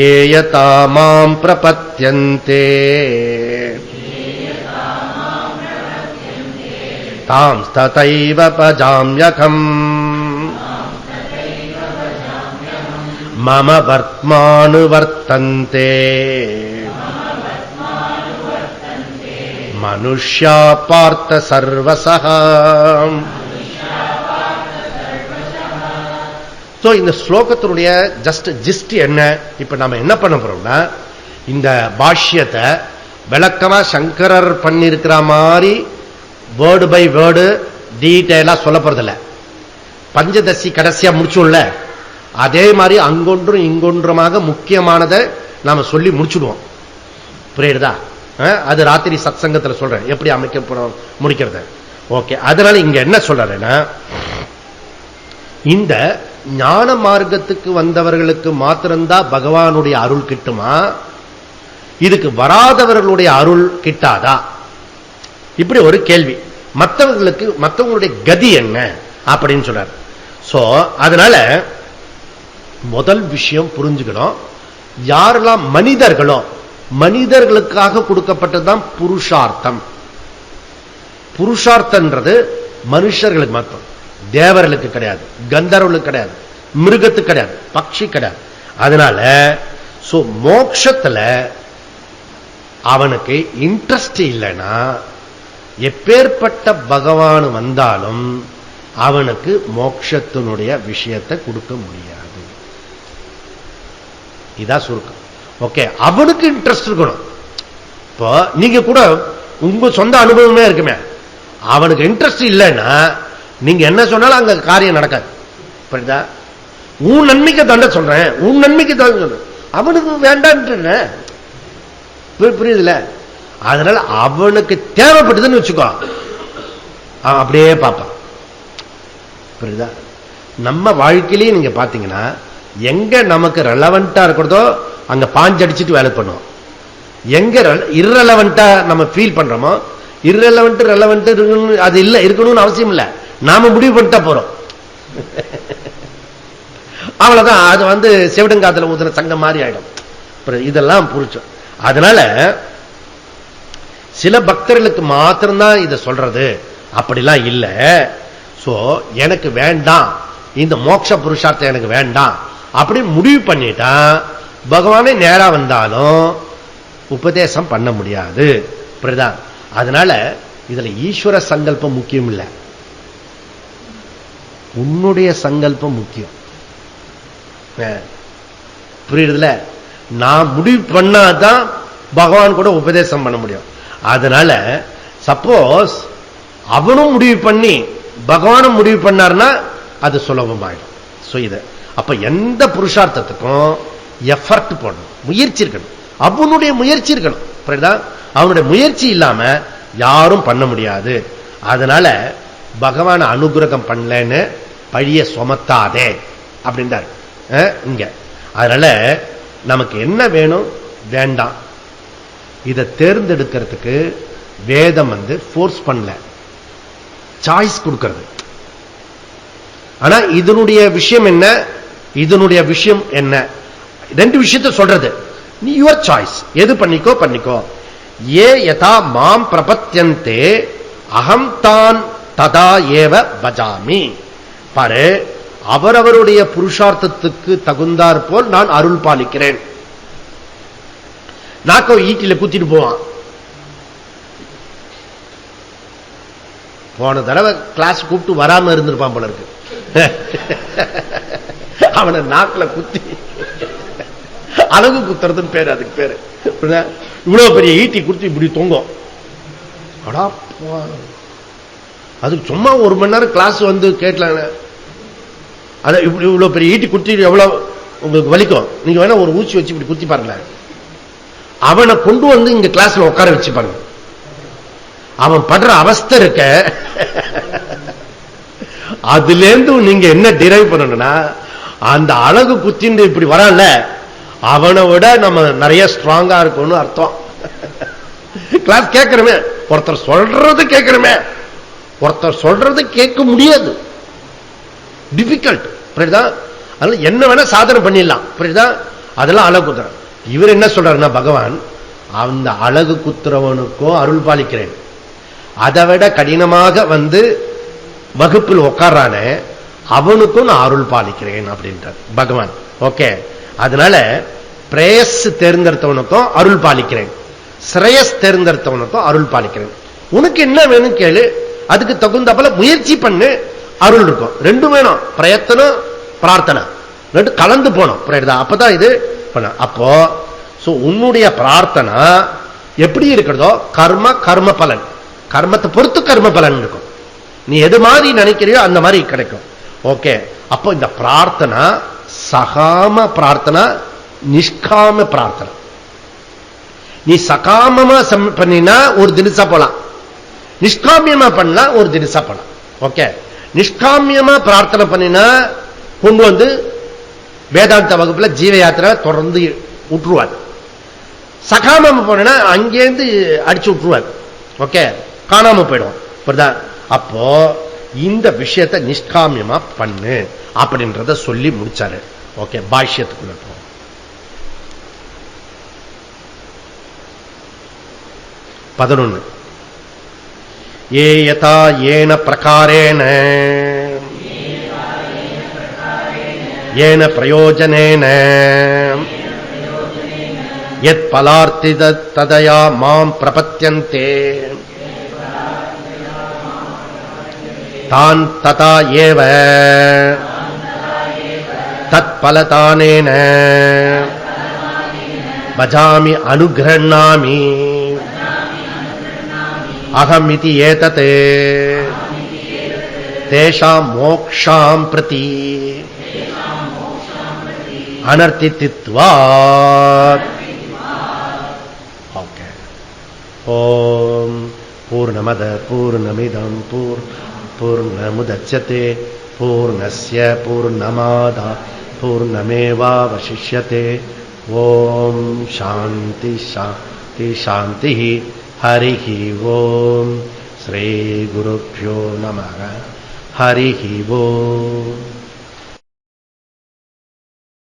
ஏயதாமாம் பிரபத்யந்தே தாம் ததைவ பஜாம்யகம் மம வர்த்மானுவர்த்தந்தே மனுஷ்யா பார்த்த சர்வசஹ. இந்த ஸ்லோகத்தினுடைய ஜிஸ்ட் என்ன? இப்ப நம்ம என்ன பண்ண போறோம்னா, இந்த பாஷ்யத்தை விளக்கமா சங்கரர் பண்ணிருக்கிற மாதிரி வேர்டு பை வேர்டு டீட்டெயிலா சொல்ல போறதில்ல. பஞ்சதசி கடைசியா முடிச்சோம்ல, அதே மாதிரி அங்கொன்றும் இங்கொன்றுமாக முக்கியமானதை நாம சொல்லி முடிச்சுடுவோம். புரியுதா? அது ராத்திரி சத் சங்கத்துல சொல்றேன் எப்படி அமைக்கப்படும் முடிக்கிறது. ஓகே, அதனால இங்க என்ன சொல்றேன்னா, இந்த ஞான மார்க்கத்துக்கு வந்தவர்களுக்கு மாத்திரம்தான் பகவானுடைய அருள் கிட்டுமா, இதுக்கு வராதவர்களுடைய அருள் கிட்டாதா? இப்படி ஒரு கேள்வி. மற்றவங்களுக்கு மற்றவங்களுடைய கதி என்ன அப்படின்னு சொல்றாரு. சோ அதனால முதல் விஷயம் புரிஞ்சுக்கணும், யாரெல்லாம் மனிதர்களோ மனிதர்களுக்காக கொடுக்கப்பட்டதுதான் புருஷார்த்தம். புருஷார்த்தன்றது மனுஷர்களுக்கு மட்டும், தேவர்களுக்கு கிடையாது, கந்தர்வர்களுக்கு கிடையாது, மிருகத்துக்கு கிடையாது, பட்சி கிடையாது. அதனால மோட்சத்துல அவனுக்கு இன்ட்ரெஸ்ட் இல்லைன்னா எப்பேற்பட்ட பகவான் வந்தாலும் அவனுக்கு மோட்சத்தினுடைய விஷயத்தை கொடுக்க முடியாது. இதான் சுருக்கம். ஓகே, அவனுக்கு இன்ட்ரெஸ்ட் இருக்கணும். இப்போ நீங்க கூட உங்க சொந்த அனுபவமே இருக்குமே, அவனுக்கு இன்ட்ரெஸ்ட் இல்லைன்னா நீங்க என்ன சொன்னாலும் அங்க காரியம் நடக்காது. புரியுதா? உன் நன்மைக்கு தண்ட சொல்றேன், உன் நன்மைக்கு தான் சொல்றேன், அவனுக்கு வேண்டான்னு புரியுதுல. அதனால அவனுக்கு தேவைப்பட்டதுன்னு வச்சுக்கோ, அப்படியே பார்ப்பான். புரியுதா? நம்ம வாழ்க்கையிலேயே நீங்க பாத்தீங்கன்னா எங்க நமக்கு ரெலவெண்டா இருக்கிறதோ அங்க பாஞ்சடிச்சுட்டு வேலை பண்ணுவோம். எங்க இரலவெண்டா நம்ம ஃபீல் பண்றோமோ, இரலவெண்ட் ரெலவெண்ட் அது இல்ல இருக்கணும்னு அவசியம் இல்ல, நாம முடிவு பண்ணிட்டா போறோம். அவ்வளவுதான். அது செவிடங்காத்துல ஊதுன சங்கம் மாதிரி ஆயிடும். இதெல்லாம் புரிச்சோம். அதனால சில பக்தர்களுக்கு மாத்திரம்தான் இதை சொல்றது, அப்படிலாம் இல்ல. சோ எனக்கு வேண்டாம், இந்த மோட்ச புருஷார்த்தம் எனக்கு வேண்டாம் அப்படின்னு முடிவு பண்ணிட்டா பகவானே நேரா வந்தாலும் உபதேசம் பண்ண முடியாது. புரியுதா? அதனால இதுல ஈஸ்வர சங்கல்பம் முக்கியம் இல்ல, உன்னுடைய சங்கல்பம் முக்கியம். புரியுதுல? நான் முடிவு பண்ணாதான் பகவான் கூட உபதேசம் பண்ண முடியும். அதனால சப்போஸ் அவனும் முடிவு பண்ணி பகவானும் முடிவு பண்ணார்னா அது சுலபமாயிடும். இது அப்ப எந்த புருஷார்த்தத்துக்கும் எஃபர்ட் போடணும், முயற்சி இருக்கணும், அவனுடைய முயற்சி இருக்கணும். புரியுதா? அவனுடைய முயற்சி இல்லாம யாரும் பண்ண முடியாது. அதனால பகவான் அனுகிரகம் பண்ணலன்னு பழிய சுமத்தாதே அப்படின்றார் இங்க. அதனால நமக்கு என்ன வேணும் வேண்டாம் இதை தேர்ந்தெடுக்கிறதுக்கு வேதம் ஃபோர்ஸ் பண்ணல, சாய்ஸ் கொடுக்கிறது. ஆனா இதனுடைய விஷயம் என்ன, இதனுடைய விஷயம் என்ன, ரெண்டு விஷயத்தை சொல்றது. நீ யுவர் சாய்ஸ், எது பண்ணிக்கோ பண்ணிக்கோ. ஏ யதா மாம் பிரபத்யந்தே அகம் தான் ததா ஏவ பஜாமி. பாரு, அவரவருடைய புருஷார்த்தத்துக்கு தகுந்தாற் போல் நான் அருள் பாலிக்கிறேன். நாக்கோ ஈட்டில குத்திட்டு போவான். போன தடவை கிளாஸ் கூப்பிட்டு வராம இருந்திருப்பான் போல இருக்கு. அவனை நாக்குல குத்தி அழகு குத்துறதுன்னு பேரு, அதுக்கு பேரு. இவ்வளவு பெரிய ஈட்டி குத்தி இப்படி தொங்கும். அதுக்கு சும்மா ஒரு மணி நேரம் கிளாஸ் கேட்கலாங்க. அத இப்படி இவ்வளவு பெரிய ஈட்டி குத்தி எவ்வளவு உங்களுக்கு வலிக்கும். நீங்க வேணா ஒரு ஊசி வச்சு இப்படி குத்தி பாருங்க. அவனை கொண்டு இங்க கிளாஸ்ல உட்கார வச்சு பாருங்க, அவன் படுற அவஸ்தை இருக்க. அதுல இருந்து நீங்க என்ன டிரைவ் பண்ணணும்னா, அந்த அழகு குத்தின்னு இப்படி வரான்ல, அவனை விட நம்ம நிறைய ஸ்ட்ராங்கா இருக்கணும்னு அர்த்தம். கிளாஸ் கேட்கிறமே, ஒருத்தர் சொல்றது கேட்கிறமே, ஒருத்தர் சொல்றது கேட்க முடியாது, டிஃபிகல்ட். புரியுதா? அதனால என்ன வேணா சாதனை பண்ணிடலாம். புரியுதா? அதெல்லாம் அழகு குத்துறேன். இவர் என்ன சொல்றாருன்னா, பகவான் அந்த அழகு குத்துறவனுக்கும் அருள் பாலிக்கிறேன், அதை விட கடினமாக வகுப்பில் உட்கார்றானே அவனுக்கும் நான் அருள் பாலிக்கிறேன் அப்படின்றார் பகவான். ஓகே, அதனால பிரேயஸ் தேர்ந்தெடுத்தவனுக்கும் அருள் பாலிக்கிறேன், ஸ்ரேயஸ் தேர்ந்தெடுத்தவனுக்கும் அருள் பாலிக்கிறேன். உனக்கு என்ன வேணும் கேளு, அதுக்கு தகுந்தப்பல முயற்சி பண்ணு, அருள் இருக்கும். ரெண்டும் வேணும், பிரயத்தனம் பிரார்த்தனை ரெண்டு கலந்து போனோம். அப்பதான் இது பண்ண. அப்போ உன்னுடைய பிரார்த்தனை எப்படி இருக்கிறதோ கர்ம கர்ம பலன், கர்மத்தை பொறுத்து கர்ம பலன் இருக்கும். நீ எது மாதிரி நினைக்கிறியோ அந்த மாதிரி கிடைக்கும். ஓகே, அப்போ இந்த பிரார்த்தனை சகாம பிரார்த்தனை, நிஷ்காம பிரார்த்தனை. நீ சகாமமா பண்ணினா ஒரு தினசா போலாம், நிஷ்காமியமா பண்ணா ஒரு தினசா போலாம். ஓகே, நிஷ்காமியமா பிரார்த்தனை பண்ணினா கொண்டு வேதாந்த வகுப்புல ஜீவ யாத்திரை தொடர்ந்து விட்டுருவார். சகாம போனா அங்கேருந்து அடிச்சு விட்டுருவார். ஓகே, காணாம போயிடும். அப்போ இந்த விஷயத்தை நிஷ்காமியமா பண்ணு அப்படின்றத சொல்லி முடிச்சாரு. ஓகே, பாஷ்யத்துக்குள்ள போ. பதினொன்னு. ஏ யதா ஏன பிரகாரேன ஏன பிரயோஜனேன யத் பலார்த்தி ததயா மாம் பிரபத்யந்தே தான் ததா ஏவ தத் பலதானேன பஜாமி அனுக்ரஹ்ணாமி அகமிதி ஏததே தேஷாம் மோக்ஷாம் பிரதி அனர்த்தித்வாத். ஓகே. ஓம் பூர்ணமத பூர்ணமிதம் பூர்ணமுதச்யதே பூர்ணஸ்ய பூர்ணமாதாத் பூர்ணமேவாவசிஷ்யதே. ஓம் சாந்தி சாந்தி சாந்தி. ஹரிஹி ஓம். ஸ்ரீ குருப்யோ நமः. ஹரிஹி ஓம்.